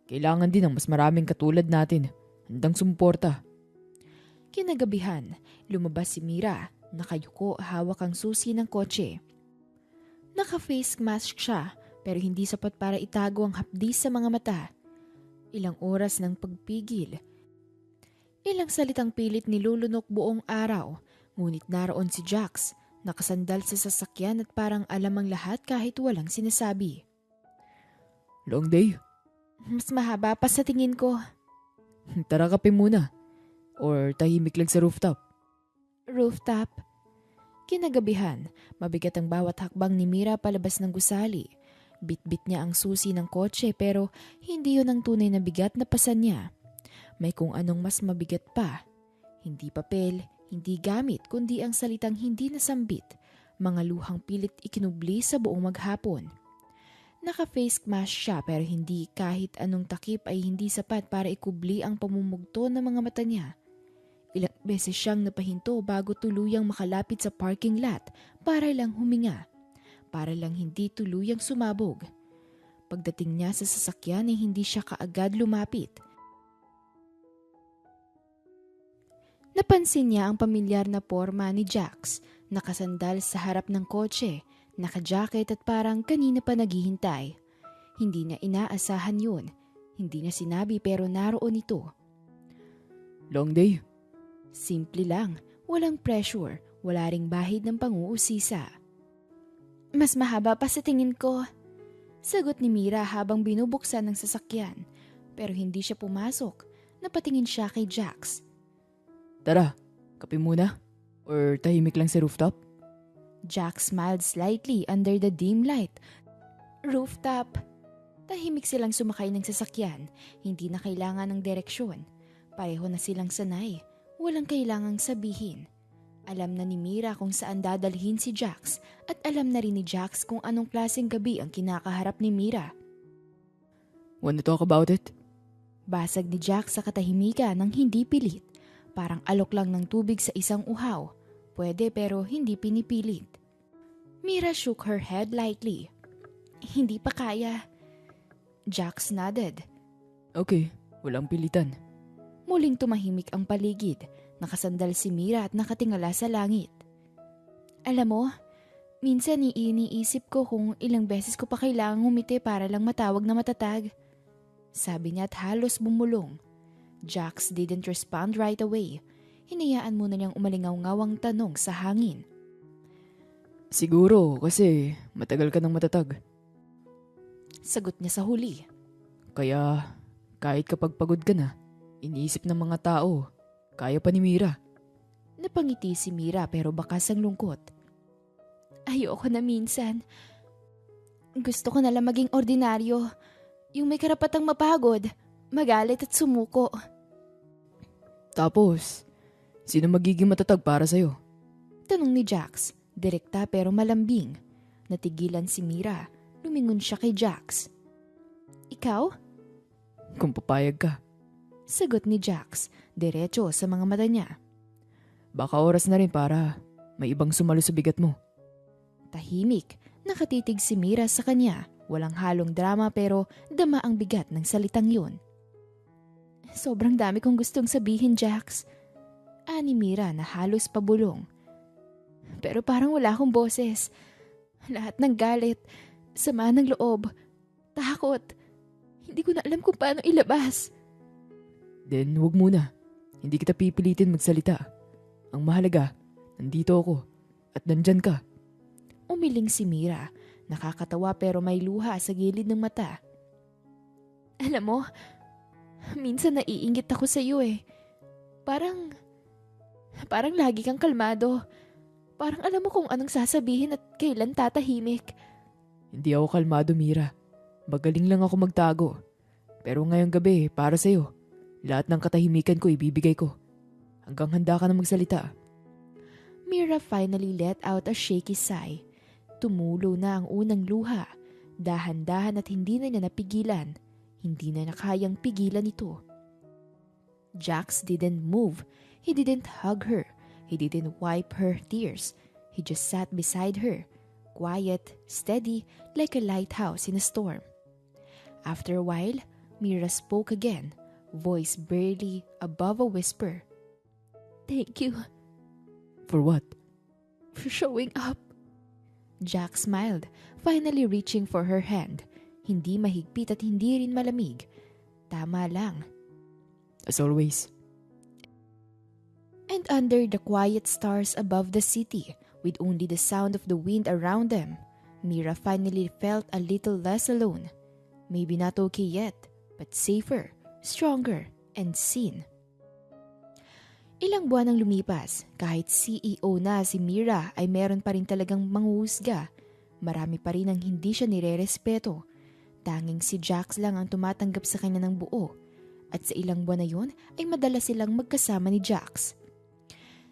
kailangan din ng mas maraming katulad natin, handang sumuporta. Kinagabihan, lumabas si Mira, nakayuko hawak ang susi ng kotse. Naka-face mask siya pero hindi sapat para itago ang hapdis sa mga mata. Ilang oras ng pagpigil. Ilang salitang pilit nilulunok buong araw, ngunit naroon si Jax, nakasandal sa sasakyan at parang alam ang lahat kahit walang sinasabi. Long day? Mas mahaba pa sa tingin ko. Tara kape muna. Or tahimik lang sa rooftop. Rooftop? Kinagabihan, mabigat ang bawat hakbang ni Mira palabas ng gusali. Bit-bit niya ang susi ng kotse pero hindi yun ang tunay na bigat na pasan niya. May kung anong mas mabigat pa. Hindi papel, hindi gamit kundi ang salitang hindi nasambit. Mga luhang pilit ikinubli sa buong maghapon. Naka-face mask siya pero hindi kahit anong takip ay hindi sapat para ikubli ang pamumugto ng mga mata niya. Ilang beses siyang napahinto bago tuluyang makalapit sa parking lot para lang huminga. Para lang hindi tuluyang sumabog. Pagdating niya sa sasakyan ay hindi siya kaagad lumapit. Napansin niya ang pamilyar na porma ni Jax, nakasandal sa harap ng kotse, naka-jacket at parang kanina pa naghihintay. Hindi niya inaasahan yun. Hindi niya sinabi pero naroon ito. Long day? Simple lang, walang pressure, wala ring bahid ng panguusisa. Mas mahaba pa sa tingin ko. Sagot ni Mira habang binubuksan ng sasakyan. Pero hindi siya pumasok. Napatingin siya kay Jax. Tara, kape muna? Or tahimik lang sa rooftop? Jax smiled slightly under the dim light. Rooftop. Tahimik silang sumakay ng sasakyan. Hindi na kailangan ng direksyon. Pareho na silang sanay. Walang kailangang sabihin. Alam na ni Mira kung saan dadalhin si Jax at alam na rin ni Jax kung anong klaseng gabi ang kinakaharap ni Mira. Wanna talk about it? Basag ni Jax sa katahimikan ng hindi pilit. Parang alok lang ng tubig sa isang uhaw. Pwede pero hindi pinipilit. Mira shook her head lightly. Hindi pa kaya. Jax nodded. Okay, walang pilitan. Muling tumahimik ang paligid. Nakasandal si Mira at nakatingala sa langit. Alam mo, minsan iniisip ko kung ilang beses ko pa kailangang ngumiti para lang matawag na matatag. Sabi niya at halos bumulong. Jax didn't respond right away. Hinayaan muna niyang umalingaw-ngaw ang tanong sa hangin. Siguro kasi matagal ka ng matatag. Sagot niya sa huli. Kaya kahit kapag pagod ka na, iniisip ng mga tao, kaya pa ni Mira. Napangiti si Mira pero bakas ang lungkot. Ayoko na minsan. Gusto ko na lang maging ordinaryo. Yung may karapatang mapagod, magalit at sumuko. Tapos, sino magiging matatag para sa'yo? Tanong ni Jax, direkta pero malambing. Natigilan si Mira, lumingon siya kay Jax. Ikaw? Kung papayag ka. Sagot ni Jax, diretso sa mga mata niya. Baka oras na rin para may ibang sumalo sa bigat mo. Tahimik, nakatitig si Mira sa kanya. Walang halong drama pero dama ang bigat ng salitang yun. Sobrang dami kong gustong sabihin, Jax. Ani Mira na halos pabulong. Pero parang wala akong boses. Lahat ng galit, sama ng loob, takot. Hindi ko na alam kung paano ilabas. Then, huwag muna. Hindi kita pipilitin magsalita. Ang mahalaga, nandito ako at nandyan ka. Umiling si Mira. Nakakatawa pero may luha sa gilid ng mata. Alam mo, minsan naiinggit ako sa iyo eh. Parang lagi kang kalmado. Parang alam mo kung anong sasabihin at kailan tatahimik. Hindi ako kalmado, Mira. Magaling lang ako magtago. Pero ngayong gabi, para sa'yo. Lahat ng katahimikan ko ibibigay ko. Hanggang handa ka na magsalita. Mira finally let out a shaky sigh. Tumulo na ang unang luha. Dahan-dahan at hindi na niya napigilan. Hindi na nakayang pigilan ito. Jax didn't move. He didn't hug her. He didn't wipe her tears. He just sat beside her, quiet, steady, like a lighthouse in a storm. After a while, Mira spoke again, voice barely above a whisper. "Thank you." For what? "For showing up." Jack smiled, finally reaching for her hand. Hindi mahigpit at hindi rin malamig. Tama lang. As always. And under the quiet stars above the city, with only the sound of the wind around them, Mira finally felt a little less alone. Maybe not okay yet, but safer, stronger, and seen. Ilang buwan ang lumipas, kahit CEO na si Mira ay meron pa rin talagang manghuhusga. Marami pa rin ang hindi siya nirerespeto. Tanging si Jax lang ang tumatanggap sa kanya ng buo. At sa ilang buwan na yun ay madalas silang magkasama ni Jax.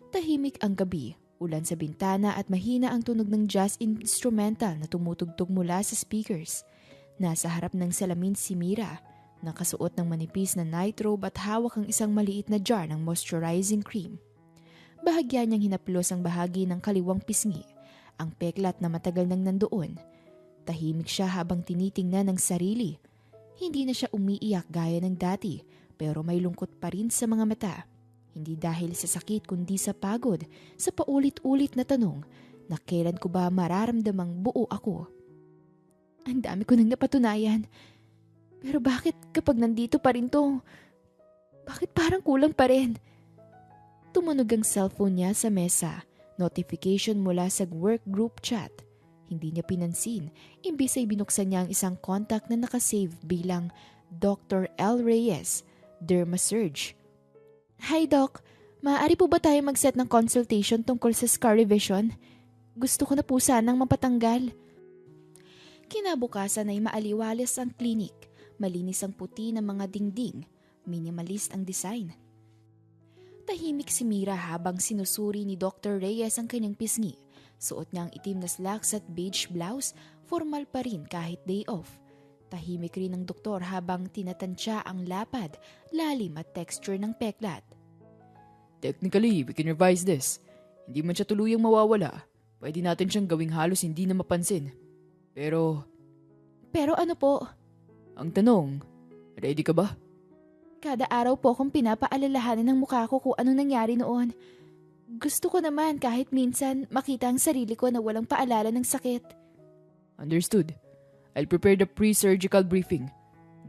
Tahimik ang gabi, ulan sa bintana at mahina ang tunog ng jazz instrumental na tumutugtog mula sa speakers. Nasa harap ng salamin si Mira, nakasuot ng manipis na nightrobe at hawak ang isang maliit na jar ng moisturizing cream. Bahagya niyang hinaplos ang bahagi ng kaliwang pisngi, ang peklat na matagal nang nandoon. Tahimik siya habang tinitingnan ng sarili. Hindi na siya umiiyak gaya ng dati, pero may lungkot pa rin sa mga mata. Hindi dahil sa sakit kundi sa pagod, sa paulit-ulit na tanong na kailan ko ba mararamdamang buo ako. Ang dami ko nang napatunayan. Pero bakit kapag nandito pa rin to? Bakit parang kulang pa rin? Tumunog ang cellphone niya sa mesa. Notification mula sa work group chat. Hindi niya pinansin. Imbis ay binuksan niya ang isang contact na nakasave bilang Dr. L. Reyes, Dermasurge. "Hi Doc, maaari po ba tayo mag-set ng consultation tungkol sa scar revision? Gusto ko na po sanang mapatanggal." Kinabukasan ay maaliwalas ang klinik. Malinis ang puti ng mga dingding. Minimalist ang design. Tahimik si Mira habang sinusuri ni Dr. Reyes ang kanyang pisngi. Suot niya ang itim na slacks at beige blouse, formal pa rin kahit day off. Tahimik rin ang doktor habang tinatansya ang lapad, lalim at texture ng peklat. Technically, we can revise this. Hindi man siya tuluyang mawawala. Pwede natin siyang gawing halos hindi na mapansin. Pero Pero ano po? ang tanong, ready ka ba? Kada araw po akong pinapaalalahanan ng mukha ko kung anong nangyari noon. Gusto ko naman kahit minsan makita ang sarili ko na walang paalala ng sakit. Understood. I'll prepare the pre-surgical briefing.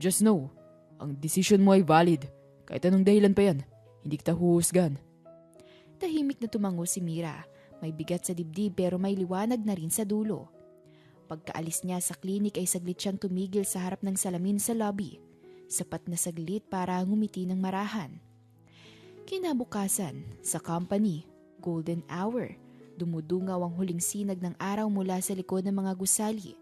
Just know, ang decision mo ay valid. Kahit anong dahilan pa yan, hindi kita huhusgan. Tahimik na tumango si Mira. May bigat sa dibdib pero may liwanag na rin sa dulo. Pagkaalis niya sa klinik ay saglit siyang tumigil sa harap ng salamin sa lobby. Sapat na saglit para ngumiti ng marahan. Kinabukasan, sa company, golden hour, dumudungaw ang huling sinag ng araw mula sa likod ng mga gusali.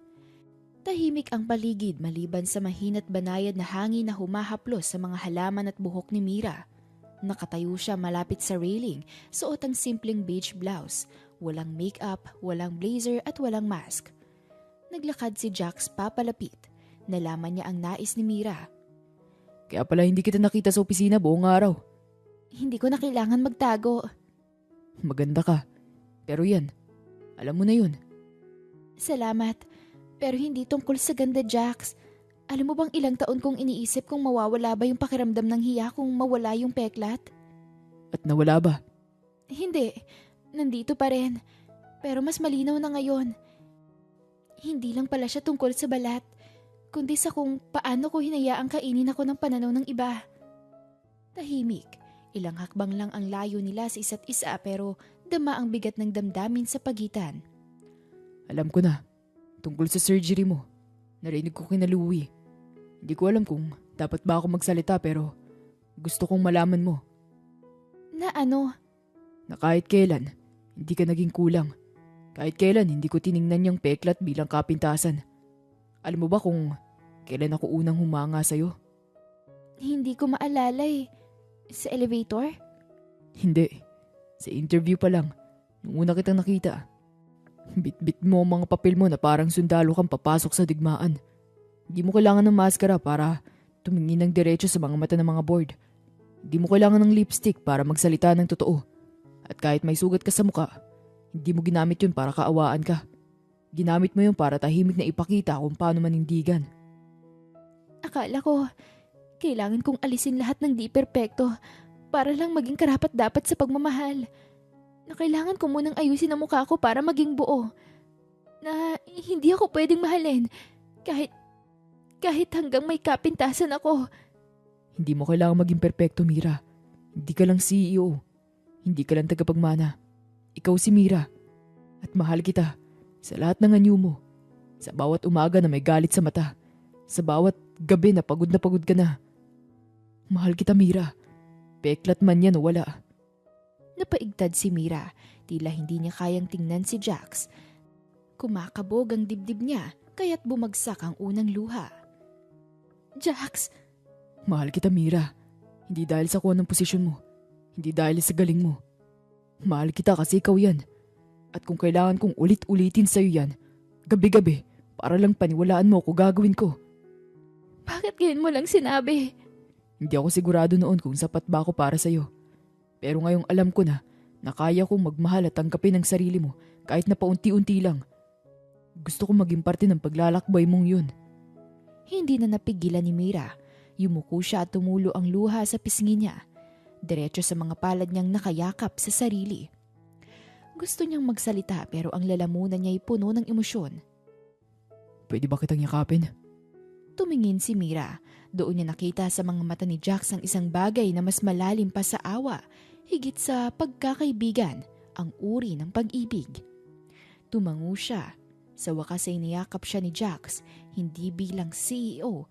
Tahimik ang paligid maliban sa mahina't banayad na hangin na humahaplos sa mga halaman at buhok ni Mira. Nakatayo siya malapit sa railing, suot ang simpleng beige blouse, walang makeup, walang blazer at walang mask. Naglakad si Jax papalapit. Nalaman niya ang nais ni Mira. Kaya pala hindi kita nakita sa opisina buong araw. Hindi ko na kailangan magtago. Maganda ka. Pero yan, alam mo na yun. Salamat. Pero hindi tungkol sa ganda, Jax. Alam mo bang ilang taon kong iniisip kung mawawala ba yung pakiramdam ng hiya kung mawala yung peklat? At nawala ba? Hindi. Nandito pa rin. Pero mas malinaw na ngayon. Hindi lang pala siya tungkol sa balat, kundi sa kung paano ko hinayaang kainin ako ng pananaw ng iba. Tahimik. Ilang hakbang lang ang layo nila sa isa't isa pero dama ang bigat ng damdamin sa pagitan. Alam ko na. Tungkol sa surgery mo. Narinig ko kina Louie. Hindi ko alam kung dapat ba ako magsalita pero gusto kong malaman mo. Na ano? Na kahit kailan, hindi ka naging kulang. Kahit kailan hindi ko tiningnan yung peklat bilang kapintasan. Alam mo ba kung kailan ako unang humanga sa'yo? Hindi ko maalala eh. Sa elevator? Hindi. Sa interview pa lang. Nung una kitang nakita. Bit-bit mo ang mga papel mo na parang sundalo kang papasok sa digmaan. Hindi mo kailangan ng maskara para tumingin ng diretso sa mga mata ng mga board. Hindi mo kailangan ng lipstick para magsalita ng totoo. At kahit may sugat ka sa muka, hindi mo ginamit yun para kaawaan ka. Ginamit mo yun para tahimik na ipakita kung paano manindigan. Akala ko, kailangan kong alisin lahat ng di perpekto para lang maging karapat-dapat sa pagmamahal. Na kailangan ko munang ayusin ang mukha ko para maging buo. Na hindi ako pwedeng mahalin kahit hanggang may kapintasan ako. Hindi mo kailangan maging perpekto, Mira. Hindi ka lang CEO. Hindi ka lang tagapagmana. Ikaw si Mira. At mahal kita sa lahat ng anyo mo. Sa bawat umaga na may galit sa mata. Sa bawat gabi na pagod ka na. Mahal kita, Mira. Peklat man yan o wala. Napaigtad si Mira. Tila hindi niya kayang tingnan si Jax. Kumakabog ang dibdib niya kaya't bumagsak ang unang luha. Jax! Mahal kita, Mira. Hindi dahil sa kuha ng posisyon mo. Hindi dahil sa galing mo. Mahal kita kasi ikaw yan. At kung kailangan kong ulit-ulitin sa'yo yan, gabi-gabi, para lang paniwalaan mo ako gagawin ko. Bakit ngayon mo lang sinabi? Hindi ako sigurado noon kung sapat ba ako para sa'yo. Pero ngayong alam ko na kaya kong magmahal at tanggapin ang sarili mo kahit na paunti-unti lang. Gusto kong maging parte ng paglalakbay mong yun. Hindi na napigilan ni Mira. Yumuko siya at tumulo ang luha sa pisngi niya. Diretso sa mga palad niyang nakayakap sa sarili. Gusto niyang magsalita pero ang lalamunan niya ay puno ng emosyon. Pwede ba kitang yakapin? Tumingin si Mira. Doon niya nakita sa mga mata ni Jax ang isang bagay na mas malalim pa sa awa, higit sa pagkakaibigan, ang uri ng pag-ibig. Tumango siya. Sa wakas ay niyakap siya ni Jax, hindi bilang CEO,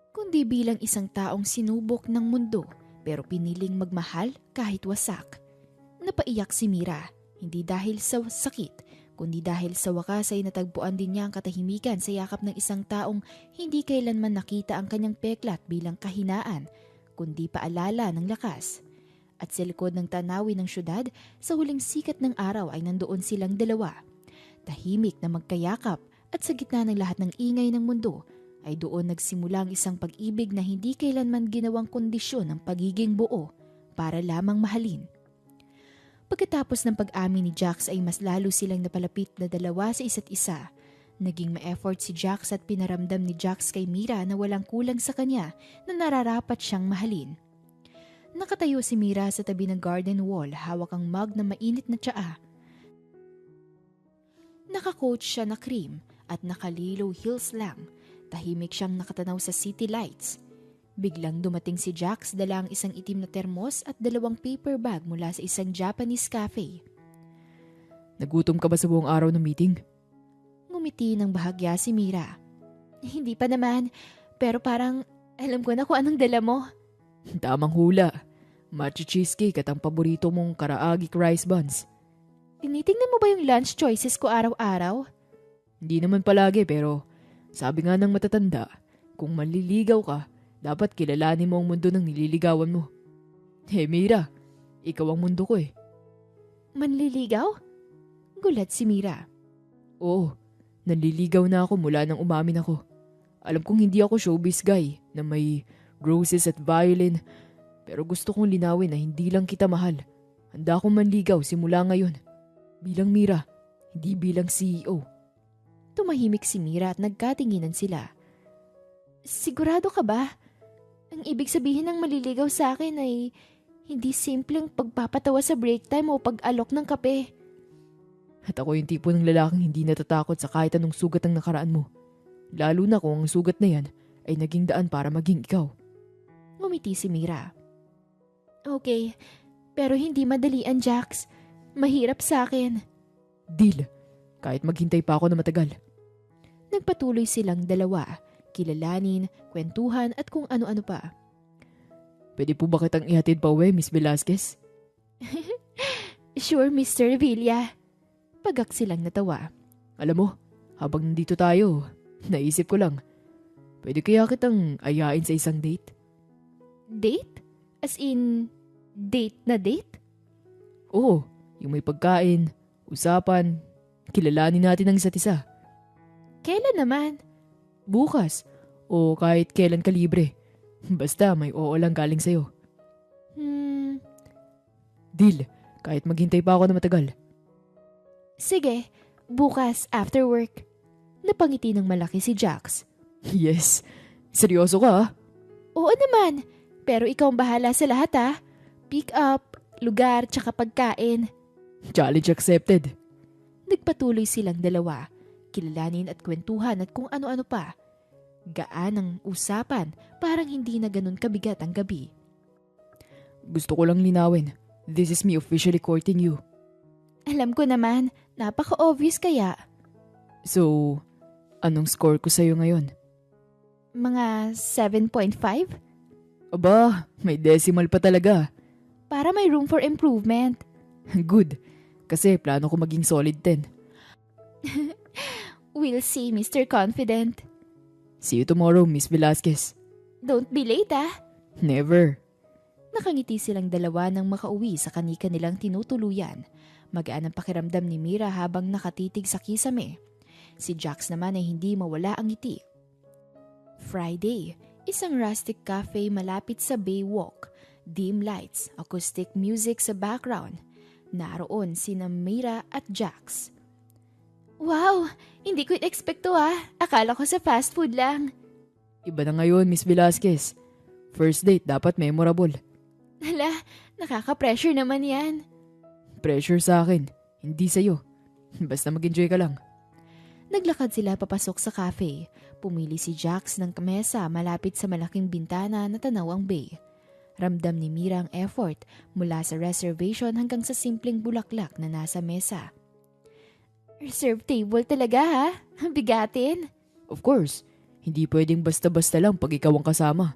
kundi bilang isang taong sinubok ng mundo pero piniling magmahal kahit wasak. Napaiyak si Mira, hindi dahil sa sakit, kundi dahil sa wakas ay natagpuan din niya ang katahimikan sa yakap ng isang taong hindi kailanman nakita ang kanyang peklat bilang kahinaan, kundi paalala ng lakas. At sa likod ng tanawin ng syudad, sa huling sikat ng araw ay nandoon silang dalawa. Tahimik na magkayakap at sa gitna ng lahat ng ingay ng mundo, ay doon nagsimula ang isang pag-ibig na hindi kailanman ginawang kondisyon ng pagiging buo para lamang mahalin. Pagkatapos ng pag-amin ni Jax ay mas lalo silang napalapit na dalawa sa isa't isa. Naging ma-effort si Jax at pinaramdam ni Jax kay Mira na walang kulang sa kanya na nararapat siyang mahalin. Nakatayo si Mira sa tabi ng garden wall, hawak ang mug na mainit na tsaa. Naka-coat siya na cream at nakalilow heels lang. Tahimik siyang nakatanaw sa city lights. Biglang dumating si Jax, dala ang isang itim na termos at 2 paper bag mula sa isang Japanese cafe. Nagutom ka ba sa buong araw ng meeting? Ngumiti ng bahagya si Mira. Hindi pa naman, pero parang alam ko na kung anong dala mo. Tamang hula. Matcha cheesecake at ang paborito mong karaagi rice buns. Tinitingnan mo ba yung lunch choices ko araw-araw? Hindi naman palagi pero sabi nga ng matatanda, kung manliligaw ka, dapat kilalanin mo ang mundo ng nililigawan mo. Mira, ikaw ang mundo ko eh. Manliligaw? Gulat si Mira. Oo, nanliligaw na ako mula nang umamin ako. Alam kong hindi ako showbiz guy na may roses at violin, pero gusto kong linawin na hindi lang kita mahal. Handa akong manligaw simula ngayon. Bilang Mira, hindi bilang CEO. Tumahimik si Mira at nagkatinginan sila. Sigurado ka ba? Ang ibig sabihin ng maliligaw sa akin ay hindi simpleng pagpapatawa sa break time o pag-alok ng kape. At ako yung tipo ng lalaking hindi natatakot sa kahit anong sugat ng nakaraan mo. Lalo na kung ang sugat na yan ay naging daan para maging ikaw. Ngumiti si Mira. Okay, pero hindi madalian, Jax. Mahirap sa akin. Deal. Kahit maghintay pa ako na matagal. Nagpatuloy silang dalawa, kilalanin, kwentuhan at kung ano-ano pa. Pwede po ba kitang ihatid pa uwi, Miss Velasquez? Sure, Mr. Villa. Pagak silang natawa. Alam mo, habang nandito tayo, naisip ko lang, pwede kaya kitang ayain sa isang date? Date? As in, date na date? Oo, yung may pagkain, usapan, kilalanin natin ang isa't isa. Kailan naman? Bukas, o kahit kailan ka libre. Basta may oo lang galing sa'yo. Hmm, Deal, kahit maghintay pa ako na matagal. sige, bukas after work. Napangiti ng malaki si Jax. Yes, seryoso ka ah. Oo naman, pero ikaw ang bahala sa lahat ah. Pick up, lugar, tsaka pagkain. Challenge accepted. Nagpatuloy silang dalawa, kilalanin at kwentuhan at kung ano-ano pa. Gaan ang usapan, parang hindi na ganun kabigat ang gabi. Gusto ko lang linawin. This is me officially courting you. Alam ko naman, napaka-obvious kaya. So, anong score ko sa'yo ngayon? Mga 7.5? Aba, may decimal pa talaga. Para may room for improvement. Good, kasi plano ko maging solid 10. We'll see, Mr. Confident. See you tomorrow, Miss Velasquez. Don't be late ah. Never. Nakangiti silang dalawa nang makauwi sa kanika nilang tinutuluyan. Magaan ang pakiramdam ni Mira habang nakatitig sa kisame. Si Jax naman ay hindi mawala ang ngiti. Friday, isang rustic cafe malapit sa Baywalk. Dim lights, acoustic music sa background. Naroon sina Mira at Jax. Wow! Hindi ko expect to ah. Akala ko sa fast food lang. Iba na ngayon, Miss Velasquez. First date dapat memorable. Hala, nakaka-pressure naman yan. Pressure sa akin, hindi sa'yo. Basta mag-enjoy ka lang. Naglakad sila papasok sa cafe. Pumili si Jax ng kamesa malapit sa malaking bintana na tanaw ang bay. Ramdam ni Mira ang effort mula sa reservation hanggang sa simpleng bulaklak na nasa mesa. Reserve table talaga ha? Bigatin. Of course, hindi pwedeng basta-basta lang pag ikaw ang kasama.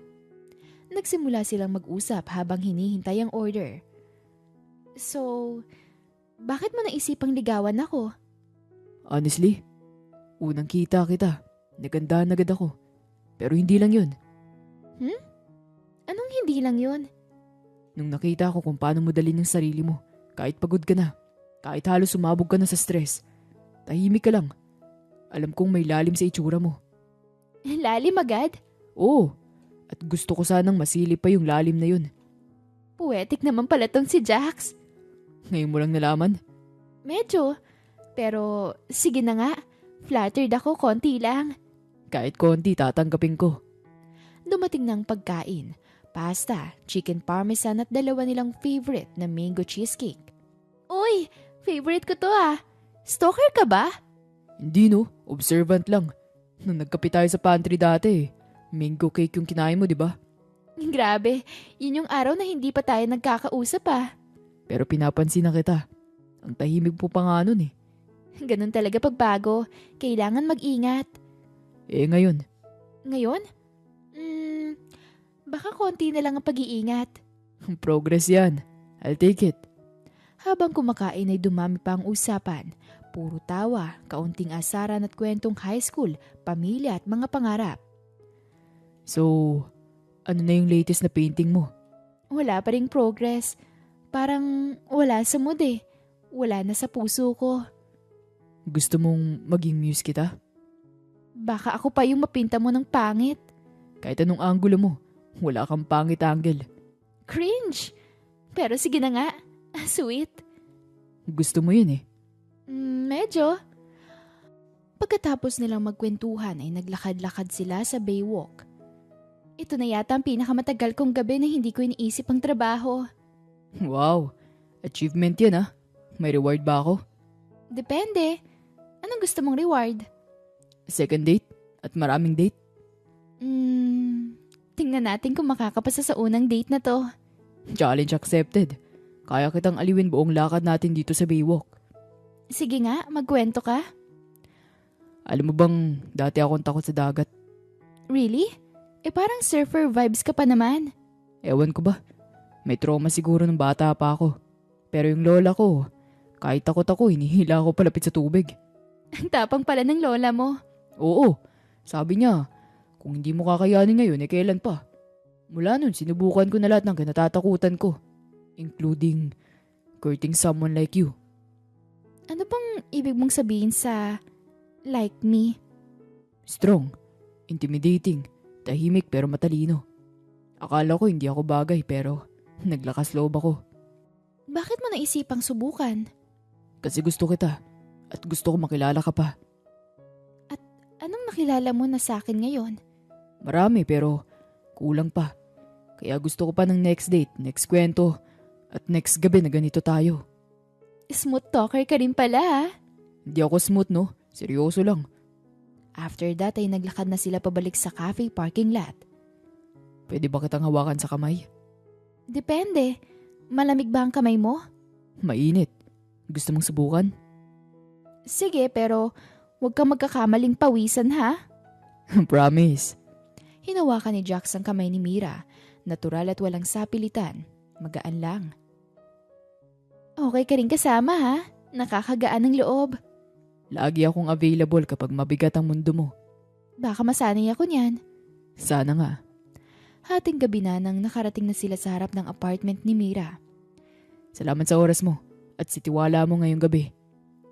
Nagsimula silang mag-usap habang hinihintay ang order. So, bakit mo naisipang ligawan ako? Honestly, unang kita kita, nagandahan agad ako. Pero hindi lang yun. Anong hindi lang yun? Nung nakita ko kung paano mo dalhin ang sarili mo, kahit pagod ka na, kahit halos sumabog ka na sa stress, tahimik ka lang. Alam kong may lalim sa itsura mo. Lalim agad? Oo, at gusto ko sanang masilip pa yung lalim na yun. Poetic naman pala tong si Jax. Ngayon mo lang nalaman? Medyo. Pero sige na nga. Flattered ako konti lang. Kahit konti tatanggapin ko. Dumating ng pagkain. Pasta, chicken parmesan at dalawa nilang favorite na mango cheesecake. Uy! Favorite ko to ah. Stalker ka ba? Hindi no, observant lang. Nung nagkape tayo sa pantry dati, mango cake yung kinain mo, di ba? Grabe, yun yung araw na hindi pa tayo nagkakausap ah. Pero pinapansin na kita. Ang tahimik po pa nga nun eh. Ganun talaga pagbago. Kailangan mag-ingat. Eh ngayon, Ngayon? Baka konti na lang ang pag-iingat. progress yan. I'll take it. Habang kumakain ay dumami pa ang usapan. Puro tawa, kaunting asaran at kwentong high school, pamilya at mga pangarap. So, ano na yung latest na painting mo? Wala pa ring progress. Parang wala sa mood eh. Wala na sa puso ko. Gusto mong maging muse kita? Baka ako pa yung mapinta mo ng pangit. Kahit anong angulo mo, wala kang pangit angle. Cringe! Pero sige na nga. Sweet. Gusto mo yun eh. Medyo. Pagkatapos nilang magkwentuhan ay naglakad-lakad sila sa Baywalk. Ito na yata ang pinakamatagal kong gabi na hindi ko iniisip ang trabaho. Wow, achievement yan ah. May reward ba ako? Depende. Anong gusto mong reward? Second date? At maraming date? Tingnan natin kung makakapasa sa unang date na to. Challenge accepted. Kaya kitang aliwin buong lakad natin dito sa Baywalk. Sige nga, magkwento ka. Alam mo bang dati akong takot sa dagat? Really? Parang surfer vibes ka pa naman. Ewan ko ba? May trauma siguro nung bata pa ako. Pero yung lola ko, kahit takot ako, hinihila ako palapit sa tubig. Ang tapang pala ng lola mo. Oo, sabi niya, kung hindi mo kakayanin ngayon, kailan pa? Mula nun, sinubukan ko na lahat ng kinatatakutan ko. Including courting someone like you. Ano bang ibig mong sabihin sa like me? Strong, intimidating, tahimik pero matalino. Akala ko hindi ako bagay pero naglakas loob ako. Bakit mo naisipang subukan? Kasi gusto kita at gusto ko makilala ka pa. Anong nakilala mo na sa akin ngayon? Marami pero kulang pa. Kaya gusto ko pa ng next date, next kwento at next gabi na ganito tayo. Smooth talker ka rin pala ha? Hindi ako smooth no, seryoso lang. After that ay naglakad na sila pabalik sa cafe parking lot. Pwede ba kitang hawakan sa kamay? Depende. Malamig ba ang kamay mo? Mainit. Gusto mong subukan? Sige, pero huwag kang magkakamaling pawisan ha? Promise. Hinawakan ni Jax ang kamay ni Mira. Natural at walang sapilitan. Magaan lang. Okay ka rin kasama ha? Nakakagaan ng loob. Lagi akong available kapag mabigat ang mundo mo. Baka masanay ako niyan. Sana nga. Hating gabi na nang nakarating na sila sa harap ng apartment ni Mira. Salamat sa oras mo at si tiwala mo ngayong gabi.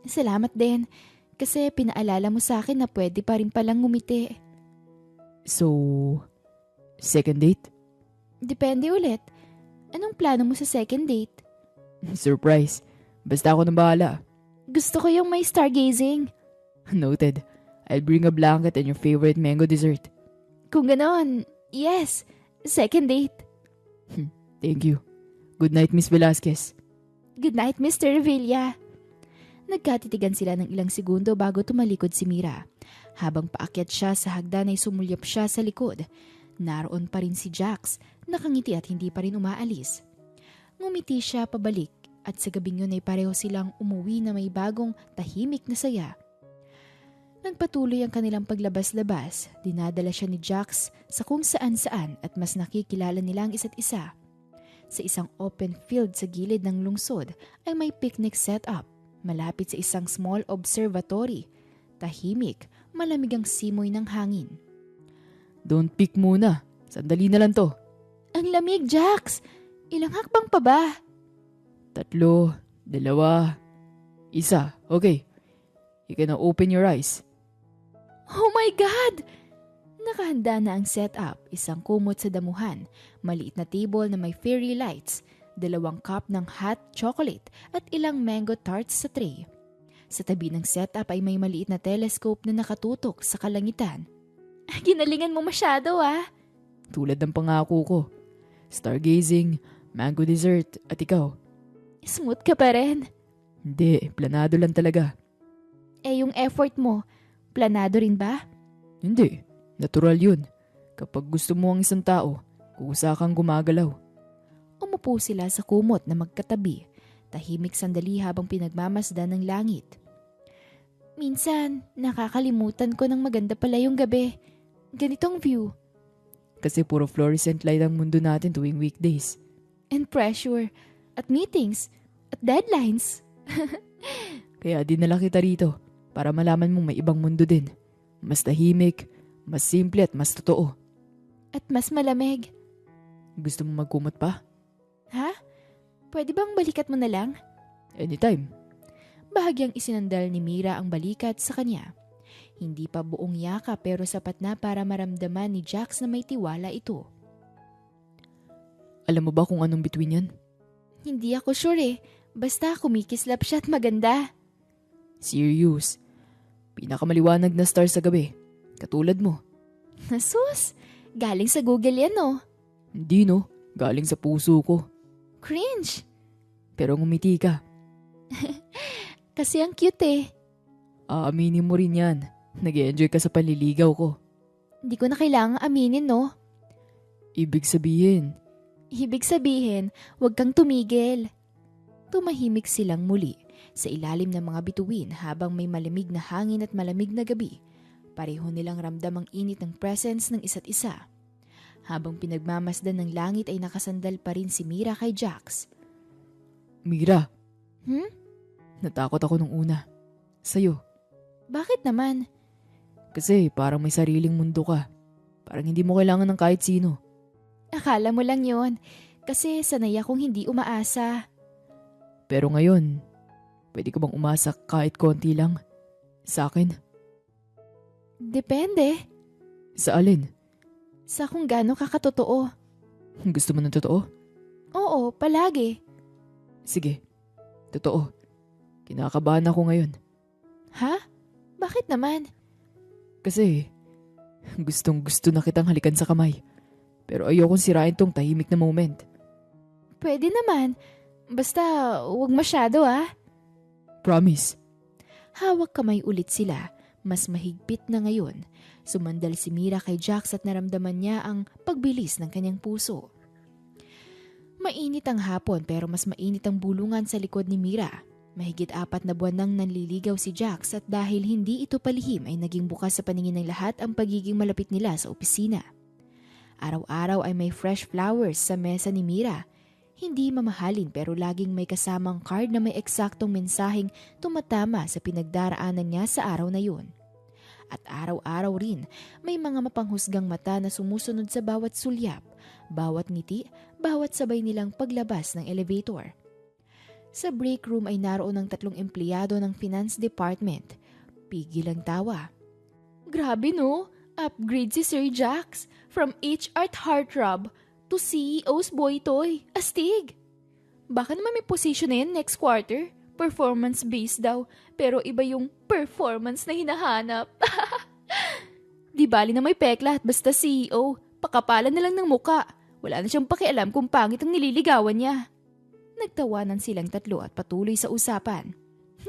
Salamat din. Kasi pinaalala mo sa akin na pwede pa rin palang ngumiti. So, second date? Depende ulit. Anong plano mo sa second date? Surprise. Basta ako nang bahala. Gusto ko yung may stargazing. Noted. I'll bring a blanket and your favorite mango dessert. Kung ganon, yes. Second date. Thank you. Good night, Miss Velasquez. Good night, Mr. Revilla. Nagkatitigan sila ng ilang segundo bago tumalikod si Mira. Habang paakyat siya sa hagdan ay sumulyap siya sa likod. Naroon pa rin si Jax, nakangiti at hindi pa rin umaalis. Ngumiti siya pabalik at sa gabing yun ay pareho silang umuwi na may bagong tahimik na saya. Nagpatuloy ang kanilang paglabas-labas, dinadala siya ni Jax sa kung saan-saan at mas nakikilala nila ang isa't isa. Sa isang open field sa gilid ng lungsod ay may picnic setup, malapit sa isang small observatory. Tahimik, malamig ang simoy ng hangin. Don't pick muna. Sandali na lang to. Ang lamig, Jax! Ilang hakbang pa ba? 3, 2, 1. Okay. You can now open your eyes. Oh my God! Nakahanda na ang setup, isang kumot sa damuhan, maliit na table na may fairy lights, 2 cup ng hot chocolate at ilang mango tarts sa tray. Sa tabi ng setup ay may maliit na telescope na nakatutok sa kalangitan. Ginalingan mo masyado ah! Tulad ng pangako ko. Stargazing, mango dessert, at ikaw. Smooth ka pa rin. Hindi, planado lang talaga. Eh yung effort mo, planado rin ba? Hindi, natural yun. Kapag gusto mo ang isang tao, kusa kang gumagalaw. Umupo sila sa kumot na magkatabi, tahimik sandali habang pinagmamasdan ng langit. Minsan, nakakalimutan ko ng maganda pala yung gabi. Ganitong view. Kasi puro fluorescent light ang mundo natin tuwing weekdays. And pressure, at meetings, at deadlines. Kaya dinala kita rito para malaman mong may ibang mundo din. Mas tahimik, mas simple at mas totoo. At mas malamig. Gusto mo magkumot pa? Ha? Pwede bang balikat mo na lang? Anytime. Bahagyang isinandal ni Mira ang balikat sa kanya. Hindi pa buong yaka pero sapat na para maramdaman ni Jax na may tiwala ito. Alam mo ba kung anong bituin yan? Hindi ako sure eh. Basta kumikislap siya at maganda. Serious. Pinakamaliwanag na star sa gabi. Katulad mo. Sus, galing sa Google yan no? Hindi no, galing sa puso ko. Cringe. Pero ngumiti ka. Kasi ang cute eh. Aaminin mo rin yan. Nag-e-enjoy ka sa panliligaw ko. Hindi ko na kailangang aminin no? Ibig sabihin, huwag kang tumigil. Tumahimik silang muli sa ilalim ng mga bituin habang may malamig na hangin at malamig na gabi. Pareho nilang ramdam ang init ng presence ng isa't isa. Habang pinagmamasdan ng langit ay nakasandal pa rin si Mira kay Jax. Mira. Natakot ako nung una. Sa'yo. Bakit naman? Kasi parang may sariling mundo ka. Parang hindi mo kailangan ng kahit sino. Akala mo lang yon. Kasi sanay akong hindi umaasa. Pero ngayon, pwede ka bang umasa kahit konti lang? Sa akin? Depende. Sa alin? Sa kung gaano ka katotoo. Gusto mo ng totoo? Oo, palagi. Sige, totoo. Kinakabahan ako ngayon. Ha? Bakit naman? Kasi gustong gusto na kitang halikan sa kamay. Pero ayokong sirain tong tahimik na moment. Pwede naman. Basta huwag masyado Promise. Hawak kamay ulit sila. Mas mahigpit na ngayon. Sumandal si Mira kay Jax at naramdaman niya ang pagbilis ng kanyang puso. Mainit ang hapon pero mas mainit ang bulungan sa likod ni Mira. Mahigit 4 na buwan nang nanliligaw si Jax at dahil hindi ito palihim ay naging bukas sa paningin ng lahat ang pagiging malapit nila sa opisina. Araw-araw ay may fresh flowers sa mesa ni Mira. Hindi mamahalin pero laging may kasamang card na may eksaktong mensaheng tumatama sa pinagdaraanan niya sa araw na yun. At araw-araw rin may mga mapanghusgang mata na sumusunod sa bawat sulyap, bawat ngiti, bawat sabay nilang paglabas ng elevator. Sa break room ay naroon ang 3 empleyado ng finance department. Pigil ang tawa. Grabe no, upgrade si Sir Jax from HR heartthrob to CEO's boy toy. Astig! Baka naman may position na yan next quarter. Performance-based daw, pero iba yung performance na hinahanap. Di bali na may pekla at basta CEO, pakapalan na lang ng muka. Wala na siyang pakialam kung pangit ang nililigawan niya. Nagtawanan silang 3 at patuloy sa usapan.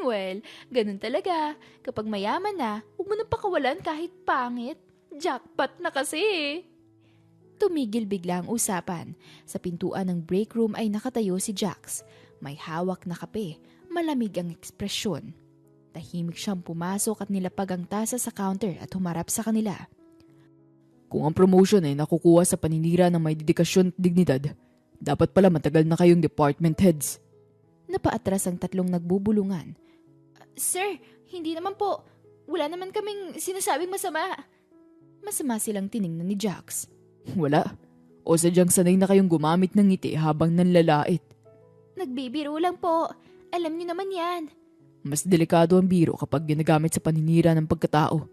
Well, ganun talaga. Kapag mayaman na, huwag mo nang pakawalan kahit pangit. Jackpot na kasi. Tumigil bigla ang usapan. Sa pintuan ng break room ay nakatayo si Jax. May hawak na kape. Malamig ang ekspresyon. Tahimik siyang pumasok at nilapag ang tasa sa counter at humarap sa kanila. Kung ang promotion ay nakukuha sa paninira ng may dedikasyon at dignidad, dapat pala matagal na kayong department heads. Napaatras ang 3 nagbubulungan. Sir, hindi naman po. Wala naman kaming sinasabing masama. Masama silang tiningnan ni Jax. Wala. O sadyang sanay na kayong gumamit ng ngiti habang nanlalait. Nagbibiro lang po. Alam niyo naman yan. Mas delikado ang biro kapag ginagamit sa paninira ng pagkatao.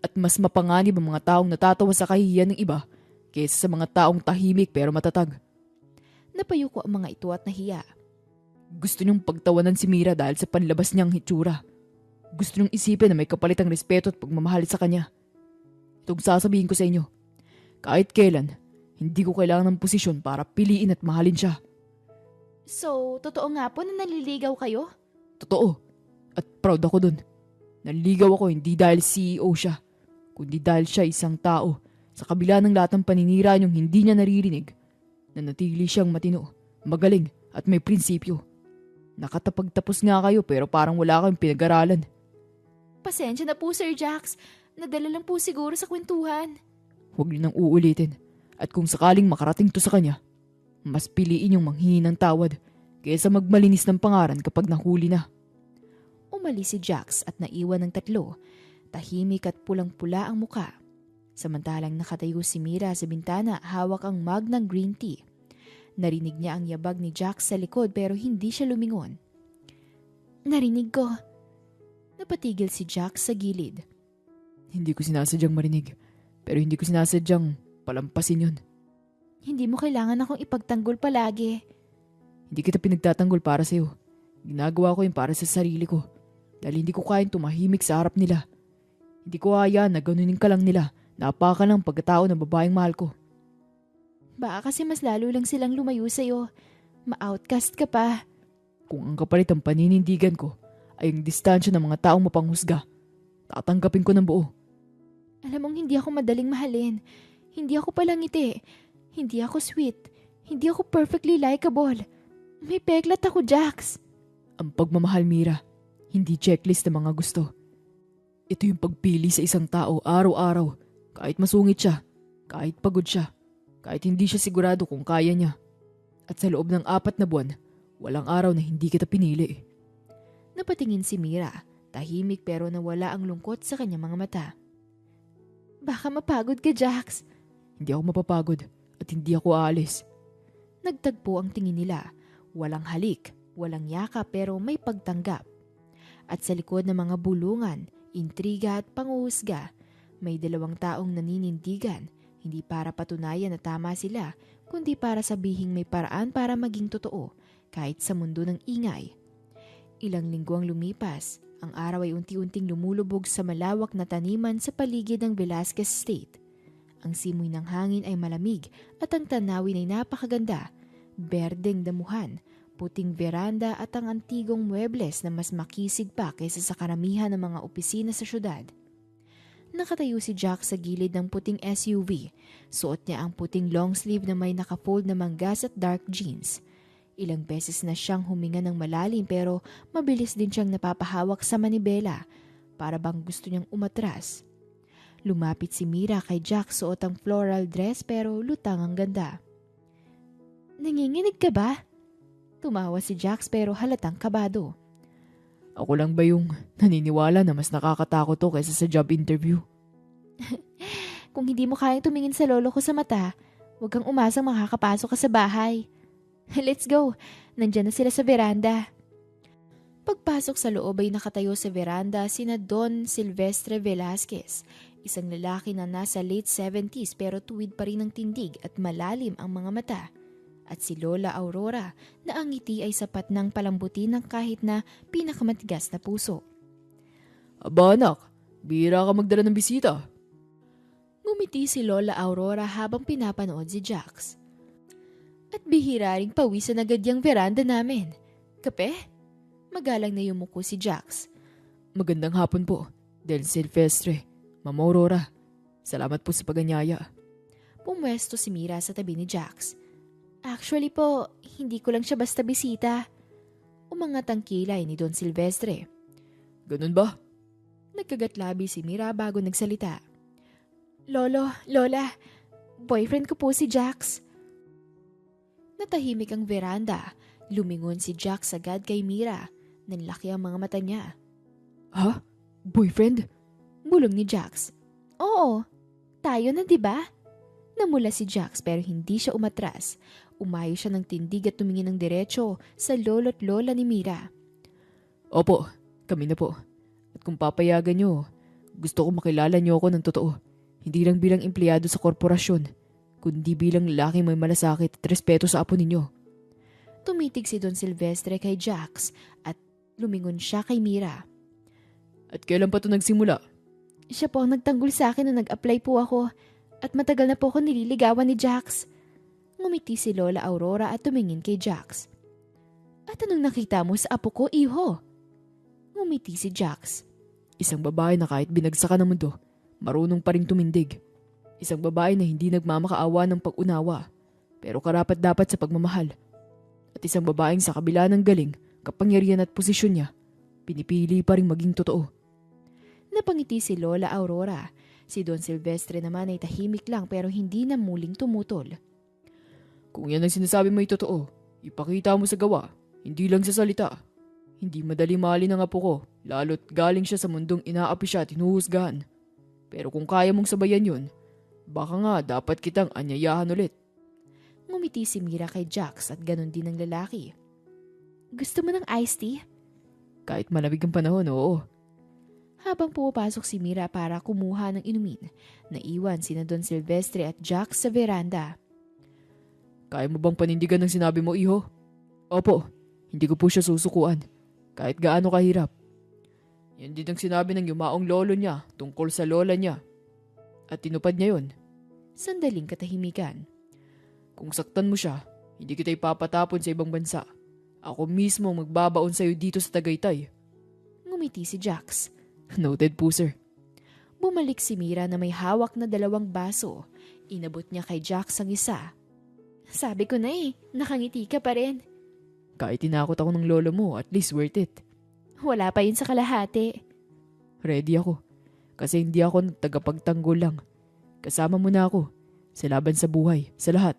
At mas mapanganib ang mga taong natatawa sa kahihiyan ng iba kaysa sa mga taong tahimik pero matatag. Napayuko ang mga ito at nahiya. Gusto niyong pagtawanan si Mira dahil sa panlabas niyang hitsura. Gusto niyong isipin na may kapalitang respeto at pagmamahal sa kanya. Itong sasabihin ko sa inyo. Kahit kailan, hindi ko kailangan ng posisyon para piliin at mahalin siya. So, totoo nga po na naliligaw kayo? Totoo. At proud ako dun. Naliligaw ako hindi dahil CEO siya, kundi dahil siya isang tao. Sa kabila ng lahat ng paninira niyong hindi niya naririnig, nanatili siyang matino, magaling at may prinsipyo. Nakatapagtapos nga kayo pero parang wala kayong pinag-aralan. Pasensya na po Sir Jax. Nadala lang po siguro sa kwentuhan. Huwag niyo nang uulitin. At kung sakaling makarating to sa kanya, mas piliin yung manghingi ng tawad kaysa magmalinis ng pangaran kapag nahuli na. Umalis si Jax at naiwan ng 3. Tahimik at pulang-pula ang muka. Samantalang nakatayo si Mira sa bintana, hawak ang mug ng green tea. Narinig niya ang yabag ni Jax sa likod pero hindi siya lumingon. Narinig ko. Napatigil si Jax sa gilid. Hindi ko sinasadyang marinig, pero hindi ko sinasadyang palampasin yun. Hindi mo kailangan akong ipagtanggol palagi. Hindi kita pinagtatanggol para sa'yo. Ginagawa ko yun para sa sarili ko. Dahil hindi ko kayang tumahimik sa harap nila. Hindi ko hayaan na ganunin ka lang nila. Napaka ng pagkatao ng babaeng mahal ko. Baka kasi mas lalo lang silang lumayo sa'yo. Ma-outcast ka pa. Kung ang kapalit ang paninindigan ko ay ang distansya ng mga taong mapanghusga, tatanggapin ko ng buo. Alam mong hindi ako madaling mahalin. Hindi ako palangiti. Hindi ako sweet. Hindi ako perfectly likable. May peklat ako, Jax. Ang pagmamahal, Mira, hindi checklist ng mga gusto. Ito yung pagpili sa isang tao araw-araw, kahit masungit siya, kahit pagod siya, kahit hindi siya sigurado kung kaya niya. At sa loob ng 4 na buwan, walang araw na hindi kita pinili. Napatingin si Mira, tahimik pero nawala ang lungkot sa kanyang mga mata. Baka mapagod ka, Jax. Hindi ako mapapagod at hindi ako aalis. Nagtagpo ang tingin nila. Walang halik, walang yakap pero may pagtanggap. At sa likod ng mga bulungan, intriga at panguhusga, may 2 taong naninindigan, hindi para patunayan na tama sila, kundi para sabihing may paraan para maging totoo kahit sa mundo ng ingay. Ilang linggo ang lumipas, ang araw ay unti-unting lumulubog sa malawak na taniman sa paligid ng Velasquez Estate. Ang simoy ng hangin ay malamig at ang tanawin ay napakaganda, berdeng damuhan, puting veranda at ang antigong muebles na mas makisig pa kaysa sa karamihan ng mga opisina sa syudad. Nakatayo si Jack sa gilid ng puting SUV. Suot niya ang puting long sleeve na may nakafold na manggas at dark jeans. Ilang beses na siyang huminga ng malalim pero mabilis din siyang napapahawak sa manibela para bang gusto niyang umatras. Lumapit si Mira kay Jack, suot ang floral dress pero lutang ang ganda. "Nanginginig ka ba?" Tumawa si Jack pero halatang kabado. Ako lang ba yung naniniwala na mas nakakatakot to kaysa sa job interview? Kung hindi mo kayang tumingin sa lolo ko sa mata, huwag kang umasang makakapasok ka sa bahay. Let's go. Nandyan na sila sa veranda. Pagpasok sa loob ay nakatayo sa veranda sina Don Silvestre Velasquez, isang lalaki na nasa late 70s pero tuwid pa rin ang tindig at malalim ang mga mata. At si Lola Aurora na ang ngiti ay sapat ng palambutin ng kahit na pinakamatigas na puso. Aba anak, bihira ka magdala ng bisita. Ngumiti si Lola Aurora habang pinapanood si Jax. At bihira ring pawisan agad yung veranda namin. Kape? Magalang na yumuko si Jax. Magandang hapon po, Del Silvestre, Mama Aurora. Salamat po sa paganyaya. Pumwesto si Mira sa tabi ni Jax. Actually po, hindi ko lang siya basta bisita. Umangat ang kilay ni Don Silvestre. Ganun ba? Nagkagatlabi si Mira bago nagsalita. Lolo, Lola, boyfriend ko po si Jax. Natahimik ang veranda. Lumingon si Jax agad kay Mira. Nanlaki ang mga mata niya. Ha? Boyfriend? Bulong ni Jax. Oo, tayo na diba? Namula si Jax pero hindi siya umatras. Umayo siya ng tindig at tumingin ng diretso sa lolo't lola ni Mira. Opo, kami na po. At kung papayagan nyo, gusto ko makilala nyo ako ng totoo. Hindi lang bilang empleyado sa korporasyon, kundi bilang lalaki may malasakit at respeto sa apo ninyo. Tumitig si Don Silvestre kay Jax at lumingon siya kay Mira. At kailan pa ito nagsimula? Siya po ang nagtanggol sa akin na nag-apply po ako at matagal na po ako nililigawan ni Jax. Ngumiti si Lola Aurora at tumingin kay Jax. At anong nakita mo sa apo ko, iho? Ngumiti si Jax. Isang babae na kahit binagsakan ng mundo, marunong pa rin tumindig. Isang babae na hindi nagmamakaawa ng pag-unawa, pero karapat-dapat sa pagmamahal. At isang babaeng sa kabila ng galing, kapangyarihan at posisyon niya, pinipili pa rin maging totoo. Napangiti si Lola Aurora. Si Don Silvestre naman ay tahimik lang pero hindi na muling tumutol. Kung yan ang sinasabi mo ay totoo, ipakita mo sa gawa, hindi lang sa salita. Hindi madali mahalin ang apo ko, lalo't galing siya sa mundong inaapi siya at hinuhusgahan. Pero kung kaya mong sabayan yun, baka nga dapat kitang anyayahan ulit. Ngumiti si Mira kay Jax at ganon din ang lalaki. Gusto mo ng iced tea? Kahit malamig ang panahon, oo. Habang pumapasok si Mira para kumuha ng inumin, naiwan sina Don Silvestre at Jax sa veranda. Kaya mo bang panindigan ng sinabi mo, iho? Opo, hindi ko po siya susukuan. Kahit gaano kahirap. Yan din ang sinabi ng yumaong lolo niya tungkol sa lola niya. At tinupad niya yon. Sandaling katahimikan. Kung saktan mo siya, hindi kita ipapatapon sa ibang bansa. Ako mismo magbabaon sa'yo dito sa Tagaytay. Ngumiti si Jax. Noted po, sir. Bumalik si Mira na may hawak na 2 baso. Inabot niya kay Jax ang isa. Sabi ko na nakangiti ka pa rin. Kahit tinakot ako ng lolo mo, at least worth it. Wala pa yun sa kalahati. Ready ako. Kasi hindi ako tagapagtanggol lang. Kasama mo na ako. Sa laban sa buhay, sa lahat.